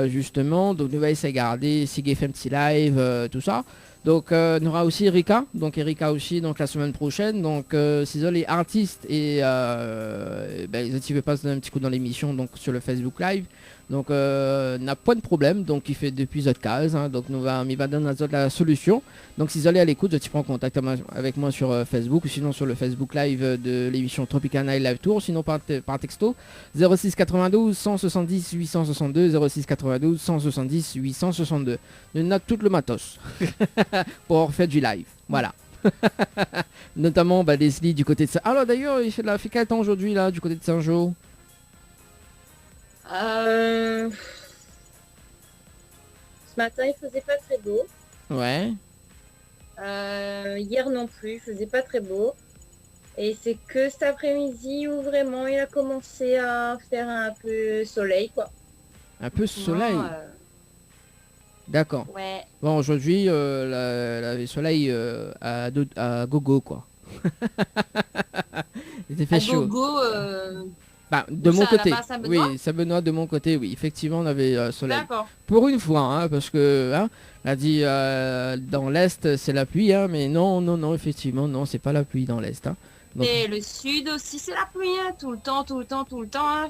justement. Donc, nous allons essayer de garder, si fait un petit live, tout ça. Donc on aura aussi Erika, donc Erika aussi donc la semaine prochaine. Donc c'est les artistes et ben, si vous passent un petit coup dans l'émission donc sur le Facebook Live. Donc n'a pas de problème, donc il fait depuis cette case, hein, donc nous va donner la solution. Donc si vous allez à l'écoute, tu prends contact avec moi sur Facebook ou sinon sur le Facebook Live de l'émission Tropical Night Live Tour, sinon par texto 06 92 170 862 06 92 170 862. Nous note tout le matos pour faire du live, voilà. Notamment bah, Leslie du côté de Saint. Alors d'ailleurs il fait quel temps aujourd'hui là du côté de Saint-Jean? Ce matin, il faisait pas très beau. Ouais. Hier non plus, il faisait pas très beau. Et c'est que cet après-midi où vraiment il a commencé à faire un peu soleil, quoi. Un peu soleil. D'accord. Ouais. Bon, aujourd'hui, le soleil à gogo, quoi. Il était fait chaud. Gogo, bah, de mon côté, Saint-Benoît oui, Saint-Benoît de mon côté, oui, effectivement, on avait soleil. D'accord. Pour une fois, hein, parce que, hein, on a dit dans l'Est, c'est la pluie, hein, mais non, effectivement, non, c'est pas la pluie dans l'Est. Hein. Donc... Et le Sud aussi, c'est la pluie, hein, tout le temps. Hein.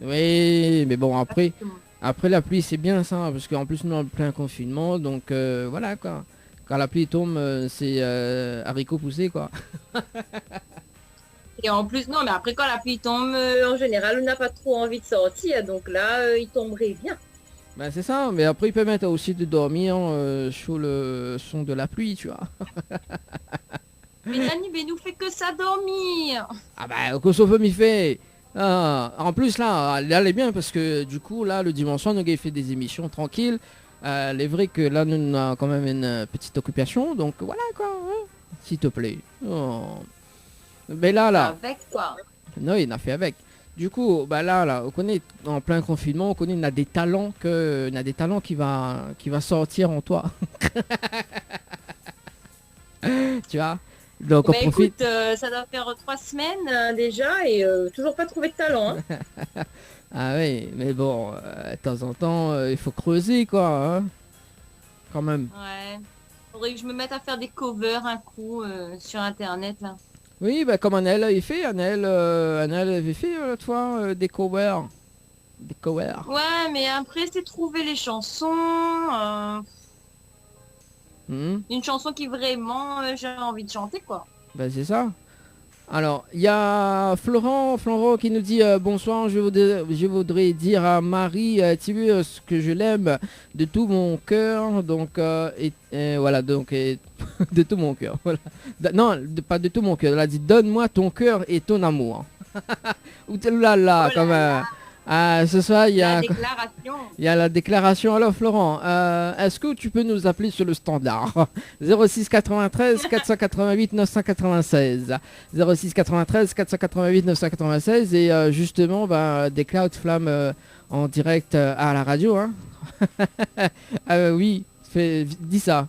Oui, mais bon, après la pluie, c'est bien ça, parce qu'en plus, nous, on est en plein confinement, donc voilà, quoi. Quand la pluie tombe, c'est haricots poussés, quoi. Et en plus, non, mais après quand la pluie tombe, en général, on n'a pas trop envie de sortir, donc là, il tomberait bien. Ben c'est ça, mais après il permet aussi de dormir sous le son de la pluie, tu vois. Mais Dani, mais nous fait que ça dormir. Ah bah, que sauf m'y fait. Ah, en plus là, elle est bien parce que du coup là, le dimanche soir, nous avons fait des émissions tranquilles. Il est vrai que là, nous avons quand même une petite occupation, donc voilà quoi, hein, s'il te plaît. Oh. Mais là, avec quoi? non, il en a fait avec. Du coup, bah là, on connaît en plein confinement, on connaît, on a des talents qui va sortir en toi. Tu vois. Donc on profite. Écoute, ça doit faire 3 semaines déjà et toujours pas trouvé de talent. Hein. Ah oui, mais bon, de temps en temps, il faut creuser quoi, hein. Quand même. Ouais. Faudrait que je me mette à faire des covers un coup sur internet là. Oui, bah comme Annelle avait fait, Annelle avait fait l'autre fois des covers. Des covers. Ouais, mais après c'est trouver les chansons. Une chanson qui vraiment j'ai envie de chanter quoi. Bah c'est ça. Alors, il y a Florent qui nous dit bonsoir, je voudrais dire à Marie Thibus que je l'aime de tout mon cœur, donc voilà, donc de tout mon cœur, voilà. Non, pas de tout mon cœur, elle a dit donne-moi ton cœur et ton amour. Ou là, comme ce soir, il y a la déclaration. Alors Florent, est-ce que tu peux nous appeler sur le standard 06 93 488 996 06 93 488 996 et justement déclare de flamme en direct à la radio, hein. Oui, dis ça.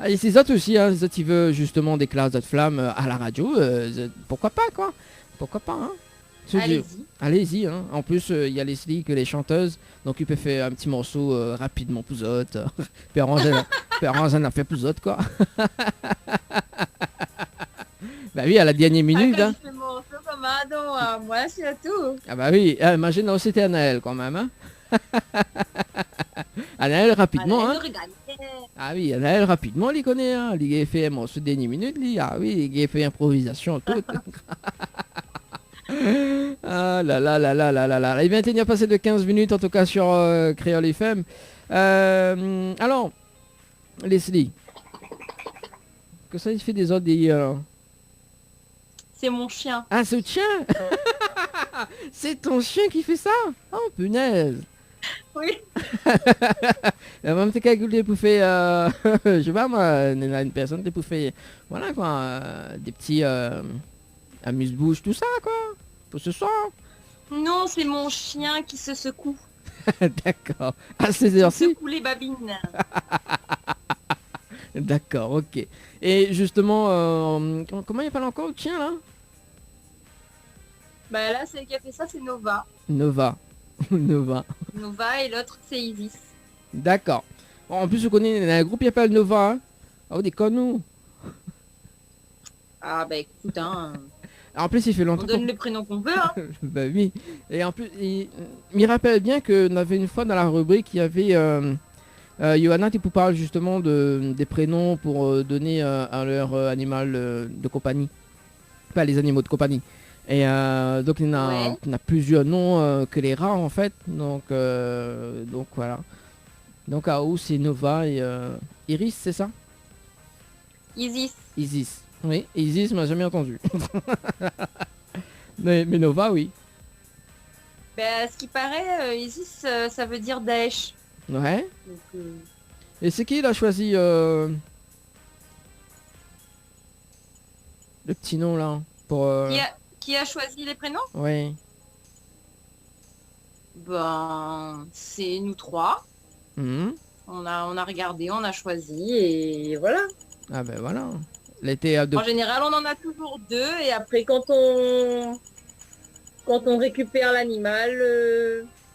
Et c'est ça aussi, hein, si tu veux justement déclarer de flamme à la radio, pourquoi pas quoi, pourquoi pas, hein. Allez-y, hein. En plus il y a Leslie que les chanteuses, donc il peut faire un petit morceau rapidement pouzotte. Puis arranger a fait pouzotte quoi. Bah oui, à la dernière minute, hein. Je fais mon morceau comme Adam, moi c'est à tout. Ah bah oui, imagine là c'était Anaël quand même, hein. Anaël rapidement, hein. Ah oui, Anaël rapidement, il connaît, hein. Il a fait un morceau dernière minute, ah oui, il a fait improvisation tout. Ah là là là là là là là. Eh bien, il y a passé de 15 minutes en tout cas sur Créole FM. Alors, Leslie, que ça il fait des ordres hier. C'est mon chien. Ah, c'est le chien. C'est ton chien qui fait ça. Oh punaise. Oui. Même tes calculs pour faire, je sais pas moi, une personne qui pour faire, voilà quoi, des petits amuse-bouche, tout ça quoi, pour ce soir. Non, c'est mon chien qui se secoue. D'accord. À ces heures-ci. Secoue les babines. D'accord, ok. Et justement, comment il parle encore le chien là? Bah là, c'est qui a fait ça, c'est Nova. Nova. Nova et l'autre c'est Isis. D'accord. En plus, je connais il y a un groupe qui s'appelle Nova. Hein. Ah, vous déconne nous. Ah bah écoute, hein, En plus, il fait on longtemps. donne le prénom qu'on veut. Hein. Bah oui. Et en plus, il me rappelle bien qu'on avait une fois dans la rubrique, il y avait Johanna qui vous parle justement des prénoms pour donner à leur animal de compagnie. Pas les animaux de compagnie. Et donc il y en a plusieurs noms que les rats en fait. Donc voilà. Donc Aou c'est Nova et Iris, c'est ça? Isis. Isis. Oui, Isis m'a jamais entendu. mais Nova, oui. Bah, ce qui paraît, Isis, ça veut dire Daesh. Ouais. Donc, Et c'est qui il a choisi le petit nom là pour qui a choisi les prénoms? Ouais. Ben, c'est nous trois. Mhm. On a regardé, on a choisi et voilà. Ah ben voilà. L'été à deux. En général, on en a toujours deux et après, quand on récupère l'animal,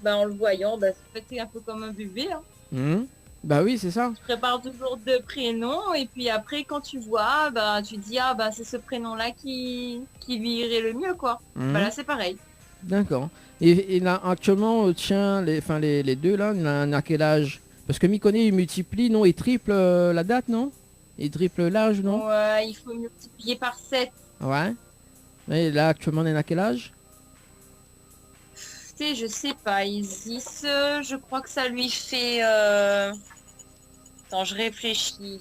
ben, en le voyant, ben, c'est un peu comme un bébé. Hein. Mhm. Bah oui, c'est ça. Tu prépares toujours deux prénoms et puis après, quand tu vois, ben, tu dis ah ben c'est ce prénom-là qui lui irait le mieux quoi. Mhm. Ben là, c'est pareil. D'accord. Et là actuellement, tiens, les deux là, il a quel âge? Parce que Mikone il multiplie, non, il triple la date, non? Il triple l'âge, non? Ouais, il faut multiplier par 7. Ouais. Et là actuellement, il a quel âge? Tu sais, je sais pas, Isis, je crois que ça lui fait... Attends, je réfléchis.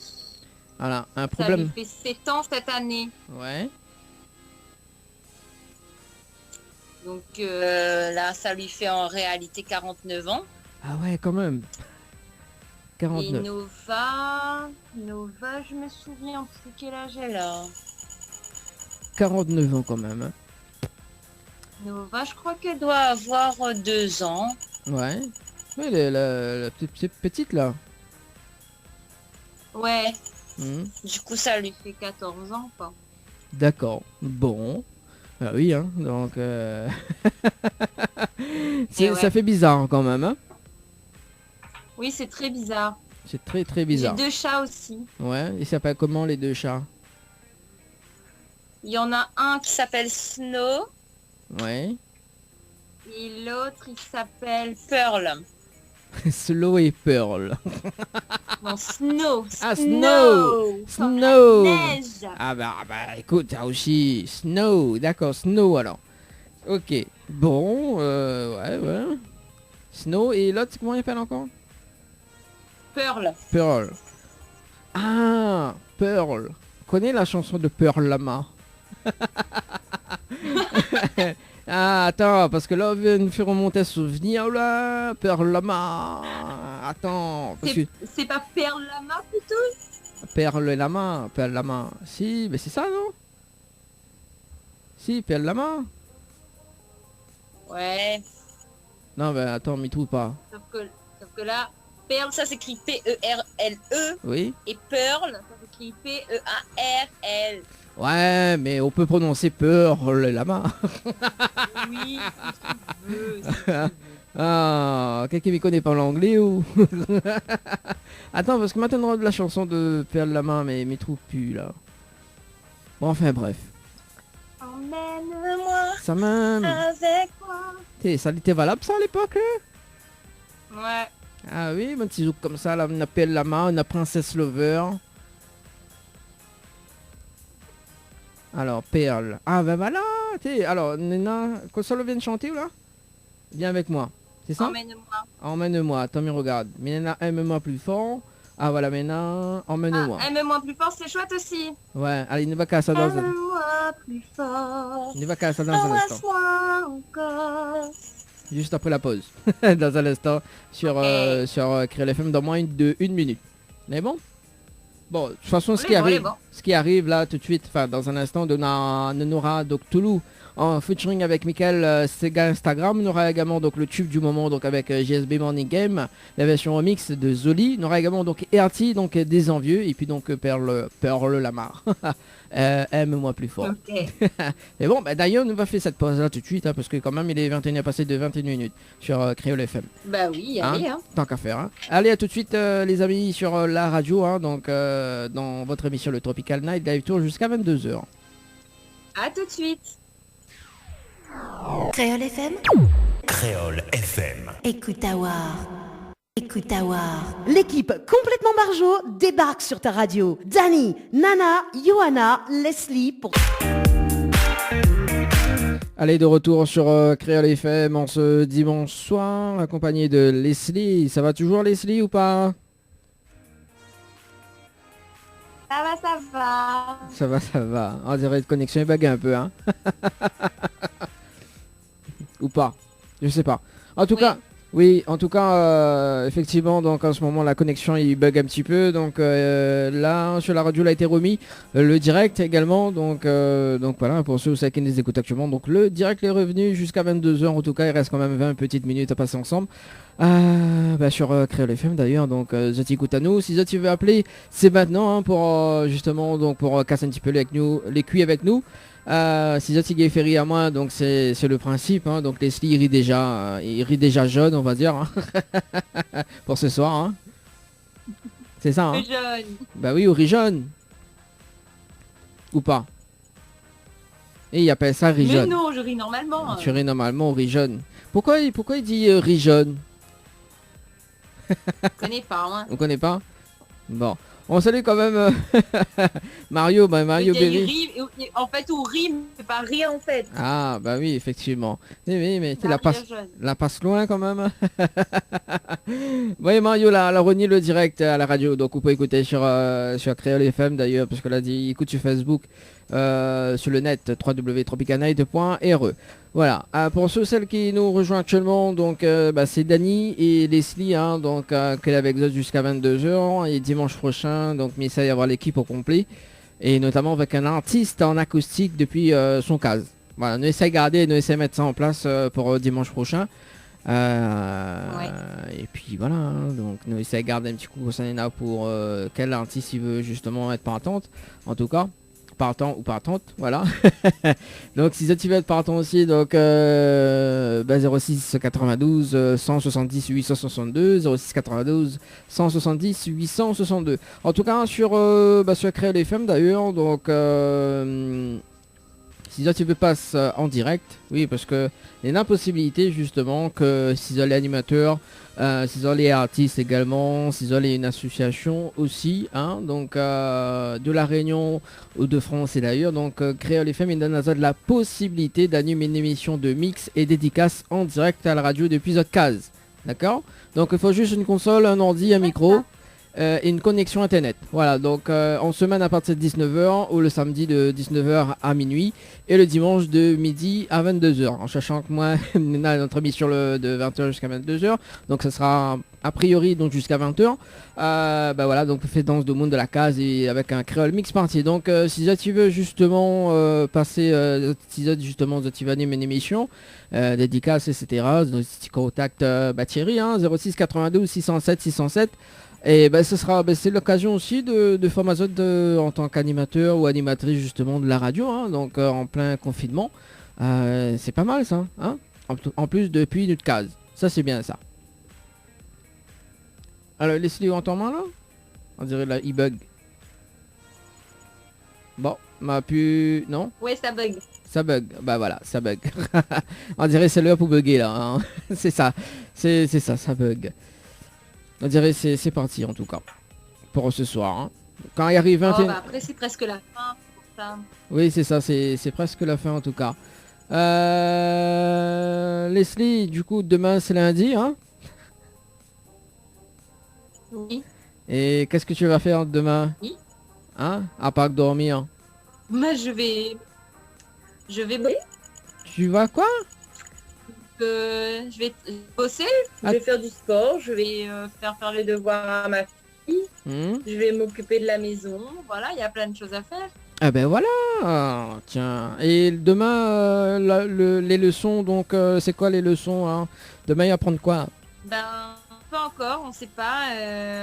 Voilà, un Ça problème. lui fait 7 ans cette année. Ouais. Donc là, ça lui fait en réalité 49 ans. Ah ouais, quand même. Et 49. Nova, je me souviens plus quel âge elle a. 49 ans quand même. Hein. Nova, je crois qu'elle doit avoir 2 ans. Ouais. Ouais, la petite là. Ouais, Mhm. du coup ça lui fait 14 ans quoi. D'accord. Bon. Ah oui, hein. Donc, ouais. ça fait bizarre quand même. Hein. Oui, c'est très bizarre. C'est très très J'ai bizarre. 2 chats aussi. Ouais. Ils s'appellent comment les deux chats? Il y en a un qui s'appelle Snow Ouais. et l'autre il s'appelle Pearl. Slow et Pearl. Non, Snow. Ah, Snow. Comme Snow. la neige. Ah bah écoute, t'as aussi Snow. D'accord, Snow alors. Ok. Bon, ouais. Snow et l'autre, comment il appelle encore? Pearl. Pearl. Ah, Pearl. Connais la chanson de Pearl Lama? Ah, attends, parce que là, on vient de faire remonter un souvenir, là. Pearl Lama. Attends, parce que... C'est pas Pearl Lama plutôt? Pearl Lama. Si, mais c'est ça, non? Si, Pearl Lama. Ouais. Non, mais attends, m'y trouve pas. Sauf que là, Pearl, ça s'écrit P-E-R-L-E. Oui. Et Pearl, ça s'écrit P-E-A-R-L. Ouais, mais on peut prononcer Pearl Lama. Oui, si tu veux. Si tu veux. Ah, quelqu'un m'y connaît pas l'anglais ou... Attends, parce que maintenant de la chanson de Pearl Lama, mais m'y trouve plus, là. Bon, enfin, bref. Emmène-moi Ça même... avec moi. Ça était valable, ça, à l'époque, là? Ouais. Ah oui, un petit zouk comme ça, là, on appelle Lama, on a Princess Lover. Alors, Pearl. Ah, ben voilà. Alors, Nena, quand ça le vient de chanter, là? Viens avec moi. C'est ça? Emmène-moi. Emmène-moi. Attends, mais regarde. Nena, aime-moi plus fort. Ah, voilà, maintenant, emmène-moi. Ah, aime-moi plus fort, c'est chouette aussi. Ouais, allez, ne va qu'à ça dans un... Aime-moi plus fort. Ne va qu'à ça dans un instant. Embrasse-moi encore. Juste après la pause. Dans un instant, sur, Ok. sur Créole FM, dans moins une minute. Mais bon? Bon, de toute façon, ce On qui est bon, on est arrive, bon. ce qui arrive là tout de suite, enfin dans un instant, on aura donc Toulouse en featuring avec Michael Sega Instagram. On aura également donc le tube du moment donc avec JSB Morning Game, la version remix de Zoli. On aura également donc RT, donc des envieux, et puis donc Perle Lamar. Aime-moi plus fort. Ok. Et bon, bah, d'ailleurs, on va faire cette pause là tout de suite, hein, parce que quand même il est 21 passé de 21 minutes sur Créole FM. Bah oui, allez, hein. Tant qu'à faire. Hein. Allez, à tout de suite les amis sur la radio, hein, donc dans votre émission le Tropical Night Live Tour jusqu'à 22h. À tout de suite. Créole FM, Créole FM. écoute Awar. Écoute Awar. L'équipe complètement barjo débarque sur ta radio. Dani, Nana, Johanna, Leslie pour... Allez, de retour sur Créole FM en ce dimanche soir, accompagné de Leslie. Ça va toujours Leslie ou pas? Ça va. Ça va. On dirait que connexion est bug un peu, hein. Ou pas, je sais pas. En tout cas, oui, en tout cas, effectivement, donc en ce moment la connexion il bug un petit peu, donc là sur la radio il a été remis, le direct également, donc voilà, pour ceux qui nous écoutent actuellement, donc le direct est revenu jusqu'à 22h, en tout cas il reste quand même 20 petites minutes à passer ensemble. Sur Créole FM d'ailleurs, donc Zoti écoute à nous, si Zoti veut appeler, c'est maintenant hein, pour justement donc pour casser un petit peu les cuits avec nous. Si Zoti est ferry à moi, donc c'est le principe, hein, donc Leslie il rit déjà jaune on va dire hein. Pour ce soir hein. C'est ça hein. Jaune. Bah oui, ou rit jaune. Ou pas. Et il appelle ça rit Mais jaune. non, je ris normalement. Tu ris normalement ou rit jaune. Pourquoi il dit rit jaune? Je connais pas, hein. On connaît pas? Bon. On salue quand même Mario, Mario Il Berry. rit, en fait, on rit, mais pas rire en fait. Ah bah oui, effectivement. Oui, mais tu Mario la passe loin quand même. Oui, Mario la renie le direct à la radio, donc vous pouvez écouter sur Créole FM d'ailleurs, parce que là dit écoute sur Facebook, sur le net www.tropicanight.re. Voilà, pour ceux celles qui nous rejoignent actuellement, donc c'est Dani et Leslie, hein, donc qu'elle est avec nous jusqu'à 22h et dimanche prochain, donc mais ça y avoir l'équipe au complet et notamment avec un artiste en acoustique depuis son case. Voilà, nous essayons de garder, nous essayons de mettre ça en place pour dimanche prochain. Et puis voilà, hein, donc nous essayons de garder un petit coup pour quel artiste il veut justement être partante, en tout cas. Partant ou partante, voilà. Donc si tu veux être partant aussi, donc 06 92 170 862 06 92 170 862. En tout cas sur Créole FM d'ailleurs, donc si tu veux passer en direct, oui, parce que il y a une impossibilité justement que si les animateurs, si les artistes également, si les une association aussi, hein, donc de la Réunion ou de France et d'ailleurs, donc Créole FM il donne la possibilité d'animer une émission de mix et dédicace en direct à la radio depuis votre case, d'accord? Donc il faut juste une console, un ordi, un micro. Et une connexion internet. Voilà, donc en semaine à partir de 19h ou le samedi de 19h à minuit et le dimanche de midi à 22h. En sachant que moi, on a notre émission de 20h jusqu'à 22h, donc ça sera a priori donc jusqu'à 20h. Voilà, donc on fait danse de monde de la case et avec un créole mix party. Donc si tu veux justement passer, si justement tu vas animer une émission, dédicace, etc. Donc si tu contactes Thierry, hein, 06 92 607 607. Et ce sera, c'est l'occasion aussi de faire ma zone en tant qu'animateur ou animatrice justement de la radio, hein, donc en plein confinement. C'est pas mal ça, hein, en plus depuis une case. Ça c'est bien ça. Alors Leslie, on entend mal là? On dirait là, il bug. Bon, m'a pu... Non? Ouais, ça bug. Ça bug, bah voilà, ça bug. On dirait c'est l'heure pour bugger là, hein. C'est ça, ça bug. On dirait c'est parti en tout cas pour ce soir. Hein. Quand il arrive 21... après c'est presque la fin pour ça. Oui c'est ça, c'est presque la fin en tout cas. Leslie, du coup demain c'est lundi, hein? Oui. Et qu'est-ce que tu vas faire demain? Oui. Hein? À part dormir. Moi je vais bosser. Tu vas quoi? Je vais bosser, je vais faire du sport, je vais faire les devoirs à ma je vais m'occuper de la maison. Voilà, il y a plein de choses à faire. Ah ben voilà, tiens. Et demain, les leçons, donc c'est quoi les leçons hein? Demain, il va prendre quoi? Ben, pas encore, on sait pas.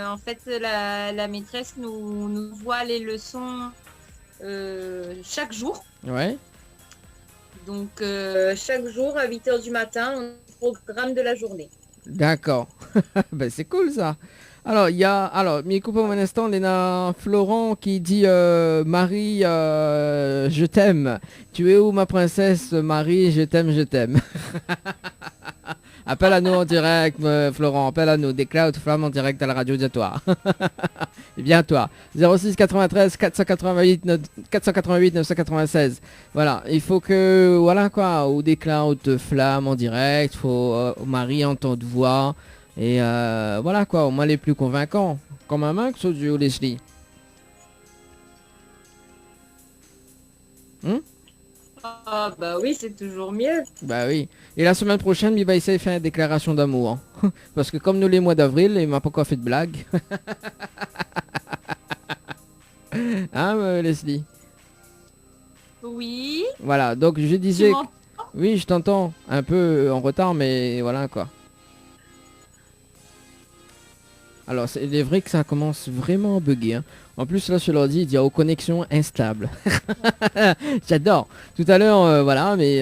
En fait, la maîtresse nous voit les leçons chaque jour. Ouais. Donc, chaque jour, à 8h du matin, on a le programme de la journée. D'accord. Ben c'est cool ça. Alors, il y a... Alors, mais coupe un instant, Léna Florent qui dit Marie, je t'aime. Tu es où ma princesse Marie, je t'aime, je t'aime. Appelle à nous en direct, Florent, appelle à nous. Des Cloud Flamme en direct à la radio, dis-toi. Et bien toi. 06 93 488 996. Voilà, il faut que... Voilà quoi, ou des Cloud Flamme en direct, faut Marie en ton de voix. Et voilà quoi, au moins les plus convaincants. Comme un main que ce duo Leslie. Ah bah oui, c'est toujours mieux. Bah oui. Et la semaine prochaine, il va essayer de faire une déclaration d'amour. Hein. Parce que comme nous les mois d'avril, il m'a pas encore fait de blague. Hein Leslie? Oui. Voilà, donc je disais... Oui, je t'entends. Un peu en retard, mais voilà quoi. Alors, il est vrai que ça commence vraiment à bugger. Hein. En plus, là, sur l'ordi, il dit « aux connexions instables ». J'adore. Tout à l'heure, voilà, mais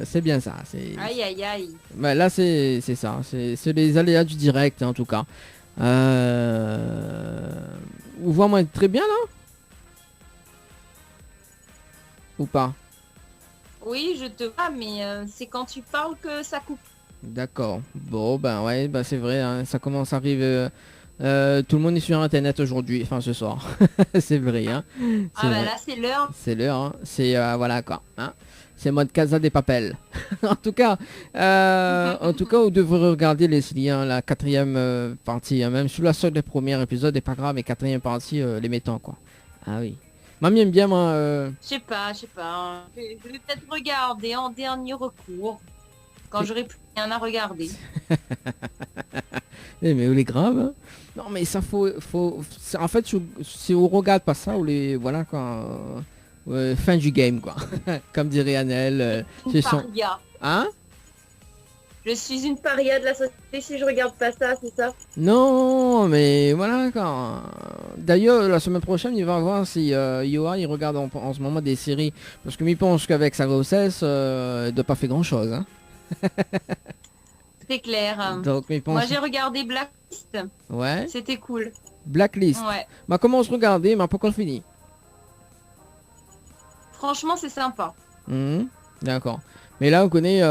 c'est bien ça. Aïe, aïe, aïe. Bah, là, c'est ça. C'est les aléas du direct, hein, en tout cas. Vous voyez moi très bien, là? Ou pas? Oui, je te vois, mais c'est quand tu parles que ça coupe. D'accord. Bon, ben ouais, ben c'est vrai, hein, ça commence à arriver. Tout le monde est sur Internet aujourd'hui, enfin ce soir. C'est vrai, hein. Ah bah là, c'est l'heure. C'est l'heure, hein. C'est, voilà quoi. Hein. C'est mode Casa des Papel. En tout cas, vous devrez regarder Leslie, hein, la 4e partie. Hein, même sous la seule des premiers épisodes, c'est pas grave, mais 4e partie, les mettants, quoi. Ah oui. Mamie aime bien, moi... Je sais pas. Je vais peut-être regarder en dernier recours. Quand j'aurai plus rien à regarder. Mais on est grave. Hein. Non mais ça faut en fait si on regarde pas ça, on les voilà quoi. Fin du game quoi. Comme dirait Annelle. Une paria. Hein? Je suis une paria de la société si je regarde pas ça, c'est ça? Non mais voilà quoi. D'ailleurs la semaine prochaine il va voir si Yoa il regarde en ce moment des séries. Parce que il pense qu'avec sa grossesse il doit pas faire grand chose. Hein. C'est clair. Donc, moi j'ai regardé Blacklist. Ouais. C'était cool. Blacklist. Ouais. Bah comment se regarder, mais pas encore fini. Franchement c'est sympa. D'accord. Mais là on connaît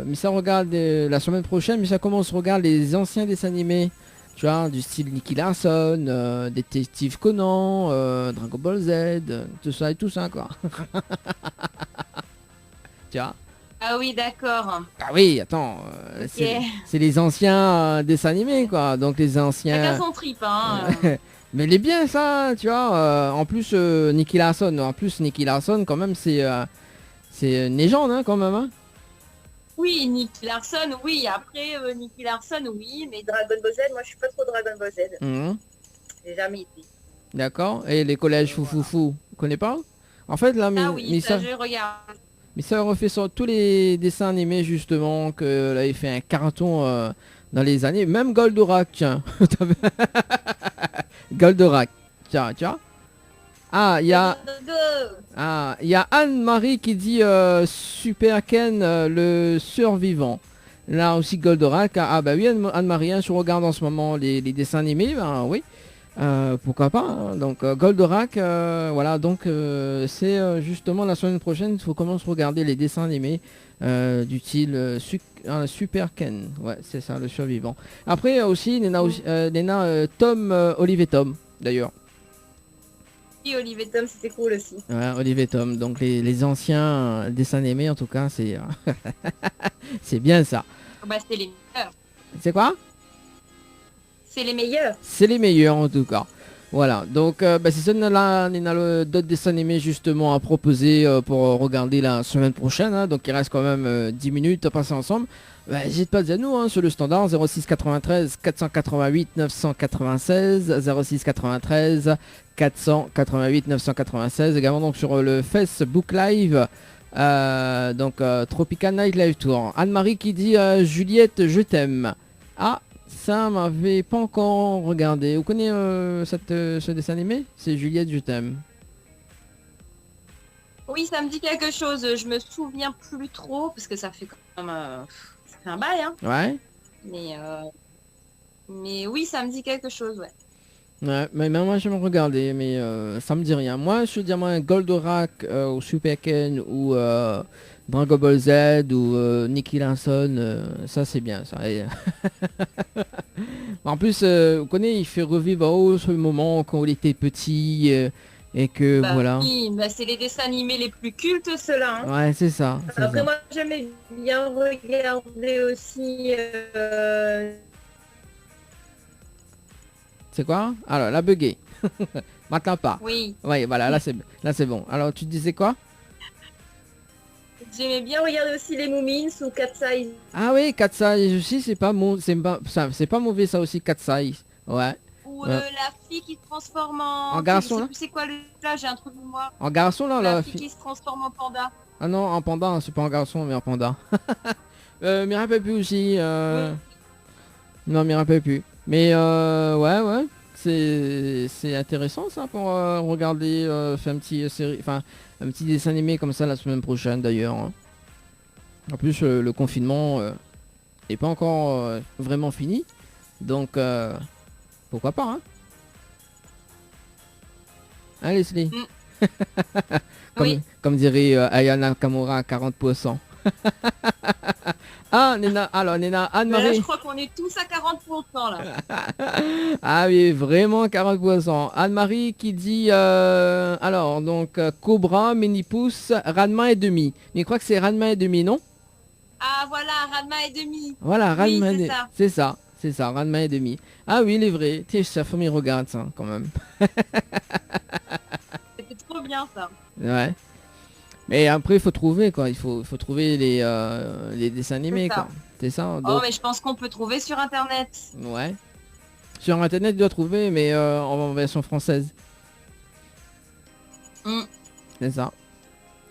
mais ça regarde la semaine prochaine, mais ça commence à regarder les anciens dessins animés. Tu vois, du style Nicky Larson, Détective Conan, Dragon Ball Z, tout ça et tout ça quoi. Tu vois. Ah oui, d'accord. Ah oui, attends, c'est les anciens dessins animés, quoi. Donc les anciens... Chacun son trip, hein. Mais il est bien, ça, tu vois. En plus, Nicky Larson, quand même, c'est une légende, hein, quand même. Hein. Oui, Nicky Larson, oui. Après, Nicky Larson, oui. Mais Dragon Ball Z, moi, je suis pas trop Dragon Ball Z. J'ai jamais été. D'accord. Et les collèges Foufoufou, vous connaissez pas? En fait, là, ah oui, ça, je regarde. Mais ça refait sur tous les dessins animés justement que là il fait un carton dans les années. Même Goldorak, tiens. Goldorak, tiens. Ah, il y a Anne-Marie qui dit Super Ken le survivant. Là aussi Goldorak. Ah bah oui Anne-Marie, si on regarde en ce moment les dessins animés, ben oui. Pourquoi pas hein. Donc Goldorak voilà donc c'est justement la semaine prochaine il faut commencer à regarder les dessins animés du style Super Ken, ouais c'est ça, le survivant. Après aussi Léna Tom Olive et Tom d'ailleurs. Oui, Olive et Tom c'était cool aussi. Ouais, Olive et Tom, donc les anciens dessins animés en tout cas c'est c'est bien ça. Bah c'était les meilleurs. C'est quoi? C'est les meilleurs. C'est les meilleurs en tout cas. Voilà, donc si ça, on a d'autres dessins animés justement à proposer pour regarder la semaine prochaine, hein. Donc il reste quand même 10 minutes à passer ensemble. N'hésite pas à dire nous sur le standard 06 93 488 996 06 93 488 996, également donc sur le Facebook Live, donc Tropical Night Live Tour. Anne-Marie qui dit Juliette je t'aime. Ah, ça m'avait pas encore regardé. Vous connaissez ce dessin animé? C'est Juliette je t'aime. Oui, ça me dit quelque chose. Je me souviens plus trop parce que ça fait quand même ça fait un bail, hein. Ouais. Mais oui, ça me dit quelque chose, ouais. Ouais, mais moi j'aime regarder, mais ça me dit rien. Moi je veux dire un Goldorak ou Super Ken ou Dragon Ball Z ou Nicky Larson, ça c'est bien ça. Et en plus, vous connaissez, il fait revivre ce moment quand il était petit et que voilà. Oui, c'est les dessins animés les plus cultes ceux-là. Hein. Ouais, c'est ça. Après ça. moi j'aimais bien regarder aussi... C'est quoi? Alors, la buguée. Maintenant pas. Oui. Ouais, voilà, là c'est bon. Alors, tu disais quoi? J'aimais bien regarder aussi les Moomins ou Cat Size. Ah oui, Cat Size aussi, c'est pas mauvais ça aussi, Cat Size. Ouais. Ou la fille qui se transforme en garçon, je sais là. plus c'est quoi là, j'ai un truc de moi. En garçon là, la fille qui se transforme en panda. Ah non, en panda, hein, c'est pas en garçon, mais en panda. Mais rappelle plus aussi. Oui. Non, mais rappelle plus. Mais ouais, c'est intéressant ça pour regarder, faire un petit série, enfin un petit dessin animé comme ça la semaine prochaine d'ailleurs. Hein. En plus, le confinement est pas encore vraiment fini, donc pourquoi pas, hein? Hein, Leslie? Oui. Comme dirait Ayana Kamura, 40%. Ah, Nena, alors Nena, Anne-Marie. Là, je crois qu'on est tous à 40% là. Ah oui, vraiment 40%. Anne-Marie qui dit, alors, donc, Cobra, Mini-Pouce, Ranma et demi. Mais je crois que c'est Ranma et demi, non? Ah voilà, Ranma et demi. Voilà, Ranma oui, et demi. C'est ça, Ranma et demi. Ah oui, il est vrai. Tiens, sa famille regarde ça, quand même. C'était trop bien ça. Ouais. Mais après, il faut trouver, quoi. Il faut trouver les dessins animés, quoi. C'est ça. Donc... Oh, mais je pense qu'on peut trouver sur Internet. Ouais. Sur Internet, tu dois trouver, mais en version française. C'est ça.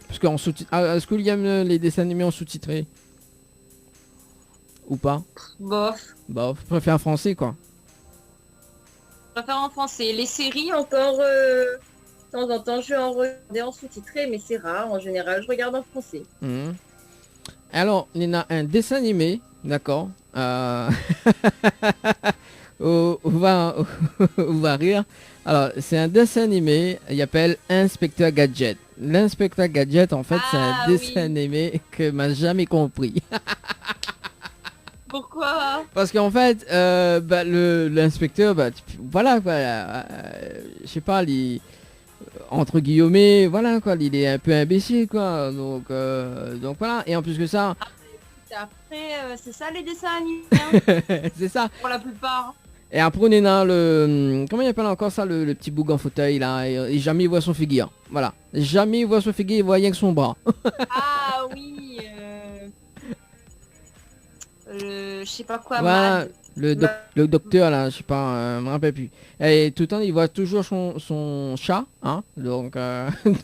Parce qu'en sous-titré... est-ce qu'il y a les dessins animés en sous-titré? Ou pas? Bof. Bof. Je préfère en français, quoi. Je préfère en français. Les séries, encore... De temps en temps, je vais en regarder en sous-titré, mais c'est rare. En général, je regarde en français. Alors, il y a un dessin animé, d'accord. On va rire. Alors, c'est un dessin animé, il s'appelle Inspecteur Gadget. L'Inspecteur Gadget, en fait, c'est un dessin animé que m'a jamais compris. Pourquoi? Parce qu'en fait, l'inspecteur, voilà, je sais pas, entre guillemets, voilà quoi, il est un peu imbécile quoi, donc voilà, et en plus que ça... Après, c'est ça les dessins animés, hein. C'est ça. Pour la plupart. Et après on est dans le... Comment il appelle encore ça, le petit boug en fauteuil là, et jamais il voit son figure. Voilà, jamais il voit son figure, il voit rien que son bras. Ah oui, je sais pas quoi, voilà, le docteur là, je sais pas, je me rappelle plus. Et tout le temps il voit toujours son chat, hein, donc,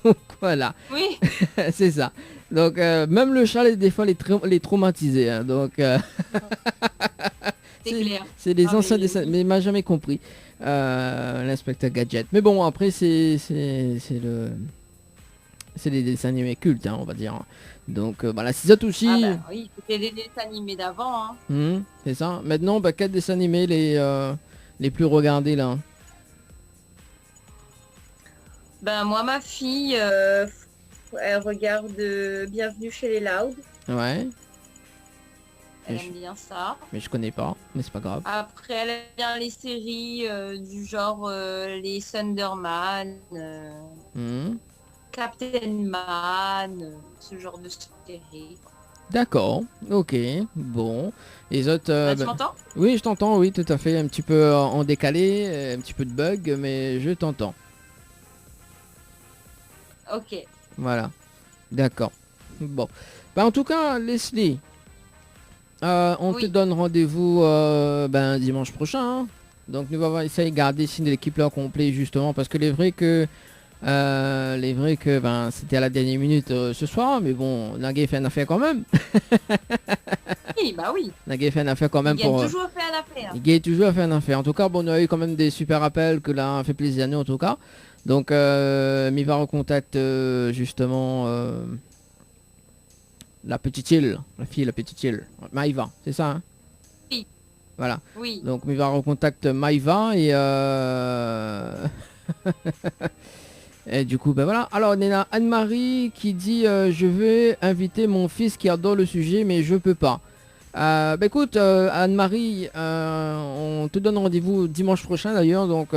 donc voilà. Oui. C'est ça. Donc même le chat des fois les traumatisé, hein, donc c'est clair. C'est des anciens dessins, mais il m'a jamais compris l'inspecteur Gadget. Mais bon après c'est des dessins animés cultes, hein, on va dire. Donc voilà, c'est ça aussi. Ah bah oui, c'était des dessins animés d'avant, hein. C'est ça. Maintenant, quels dessins animés les plus regardés là? Ben moi, ma fille, elle regarde Bienvenue chez les Loud. Ouais. Elle aime bien ça. Mais je connais pas, mais c'est pas grave. Après, elle aime bien les séries du genre les Thunderman, Captain Man, ce genre de séries. D'accord, ok, bon. Les autres... Tu m'entends? Oui, je t'entends, oui, tout à fait. Un petit peu en décalé, un petit peu de bug, mais je t'entends. Ok. Voilà, d'accord. Bon. Bah, en tout cas, Leslie, on te donne rendez-vous dimanche prochain. Hein. Donc, nous allons essayer de garder signe de l'équipe là complet, justement, parce que les vrais que c'était à la dernière minute ce soir, mais bon, Nagui fait une affaire quand même. Oui, bah oui. Nagui fait une affaire quand même Il pour... a toujours fait une affaire. Il a toujours fait une affaire. En tout cas, bon, on a eu quand même des super appels que là, fait plaisir à nous en tout cas. Donc, mi va recontacter justement la petite île, la fille, la petite île, Maïva, c'est ça, hein? Oui. Voilà. Oui. Donc, mi va recontacter Maïva et et du coup, ben voilà. Alors, on a Anne-Marie qui dit je vais inviter mon fils qui adore le sujet, mais je peux pas. Écoute, Anne-Marie, on te donne rendez-vous dimanche prochain d'ailleurs. Donc,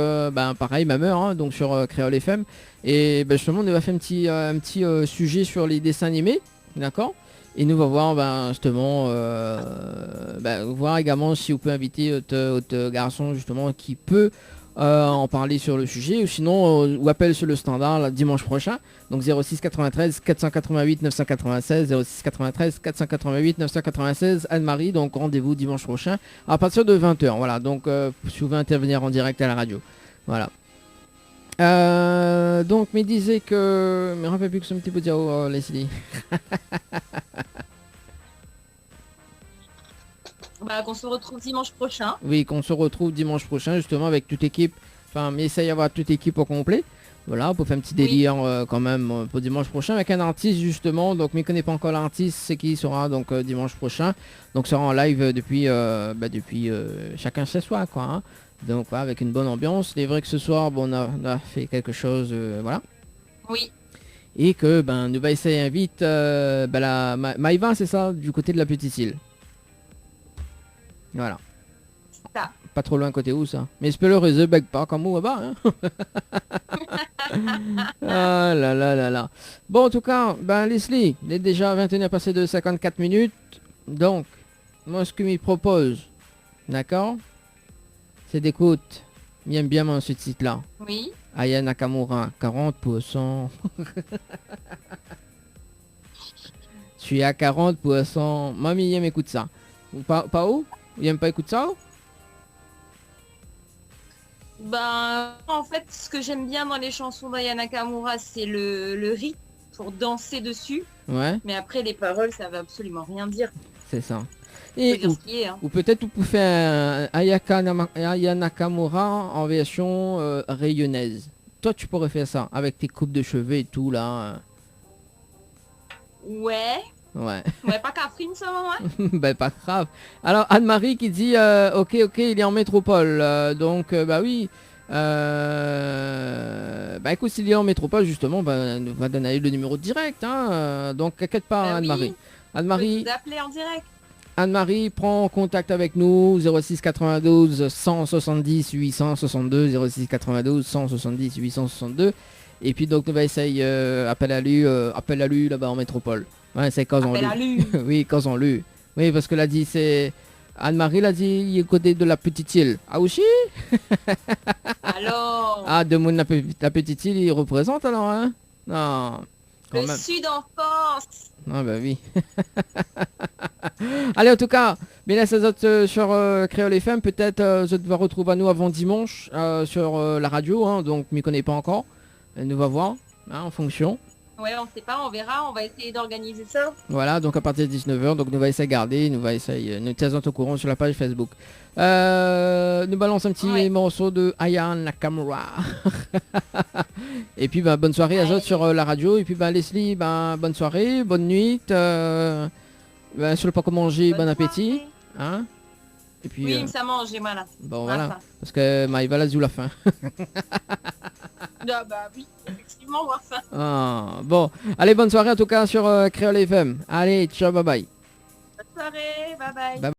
pareil, même heure, hein, donc sur Créole FM. Et justement, on va faire un petit sujet sur les dessins animés, d'accord. Et nous va voir, justement, voir également si on peut inviter votre garçon justement qui peut en parler sur le sujet, ou sinon ou appelle sur le standard là, dimanche prochain, donc 06 93 488 996, 06 93 488 996. Anne-Marie, donc rendez-vous dimanche prochain à partir de 20h. Voilà, donc si vous voulez intervenir en direct à la radio, voilà. Donc mais disait que me rappelle plus que ce petit peu dire Leslie. Qu'on se retrouve dimanche prochain. Oui, qu'on se retrouve dimanche prochain justement avec toute équipe. Enfin, mais essaye d'avoir toute équipe au complet. Voilà, pour faire un petit délire quand même pour dimanche prochain avec un artiste justement. Donc, mais ne connaît pas encore l'artiste, c'est qui sera donc dimanche prochain. Donc, sera en live depuis chacun chez soi, quoi. Hein. Donc, avec une bonne ambiance. Il est vrai que ce soir, on a fait quelque chose, voilà. Oui. Et que nous va essayer vite la Maïva, c'est ça, du côté de la petite île. Voilà. Ça. Pas trop loin côté où ça. Mais je peux le réseau bug pas comme où là-bas. Hein. Ah là là là là. Bon en tout cas, Leslie, il est déjà 21h passé de 54 minutes. Donc, moi ce que m'y propose, d'accord, c'est d'écoute. Il aime bien mon ce titre là. Oui. Aya Nakamura, 40%. Je suis à 40%. Mamie, il aime écoute ça. Ou pas où? Il aime pas écouter ça? En fait, ce que j'aime bien dans les chansons d'Aya Nakamura, c'est le rythme pour danser dessus. Ouais. Mais après, les paroles, ça veut absolument rien dire. C'est ça. Et hein. ou peut-être vous pouvez faire un Aya Nakamura en version rayonnaise. Toi, tu pourrais faire ça avec tes coupes de cheveux et tout là. Ouais. Ouais. Ouais, pas Catherine, ça, ouais. Pas grave. Alors, Anne-Marie qui dit, ok, il est en métropole. Donc, oui. Écoute, s'il est en métropole, justement, on va donner le numéro direct. Hein, donc, t'inquiète pas, Anne-Marie. Oui. Anne-Marie. Vous appeler en direct. Anne-Marie, prends contact avec nous. 06 92 170 862. 06 92 170 862. Et puis, donc, on va essayer appel à lui là-bas en métropole. Ouais, c'est quand on lu. Oui, quand on lu. Oui, parce que l'a dit, c'est... Anne-Marie l'a dit, il est côté de la petite île. Ah aussi? Alors? Ah, de mon la petite île, il représente alors, hein? Non. Le sud en force. Ah bah oui. Allez, en tout cas, mais là, ça autres sur Créole FM, peut-être je vais retrouver à nous avant dimanche sur la radio, hein, donc je m'y connais pas encore. Nous va voir, hein, en fonction. Ouais, on sait pas, on verra, on va essayer d'organiser ça. Voilà, donc à partir de 19h, donc nous va essayer de garder, nous tenir au courant sur la page Facebook. Nous balance un petit morceau de Aya Nakamura. Et puis bonne soirée à Zot sur la radio. Et puis Leslie, bonne soirée, bonne nuit. Sur le pas comment manger, bon appétit. Hein? Et puis, oui, ça mange, voilà. Bon voilà, parce que Maïva l'a dit la fin. Ah oui, effectivement, voir ça. Ah, bon, allez, bonne soirée en tout cas sur Créole FM. Allez, ciao, bye bye. Bonne soirée, bye bye.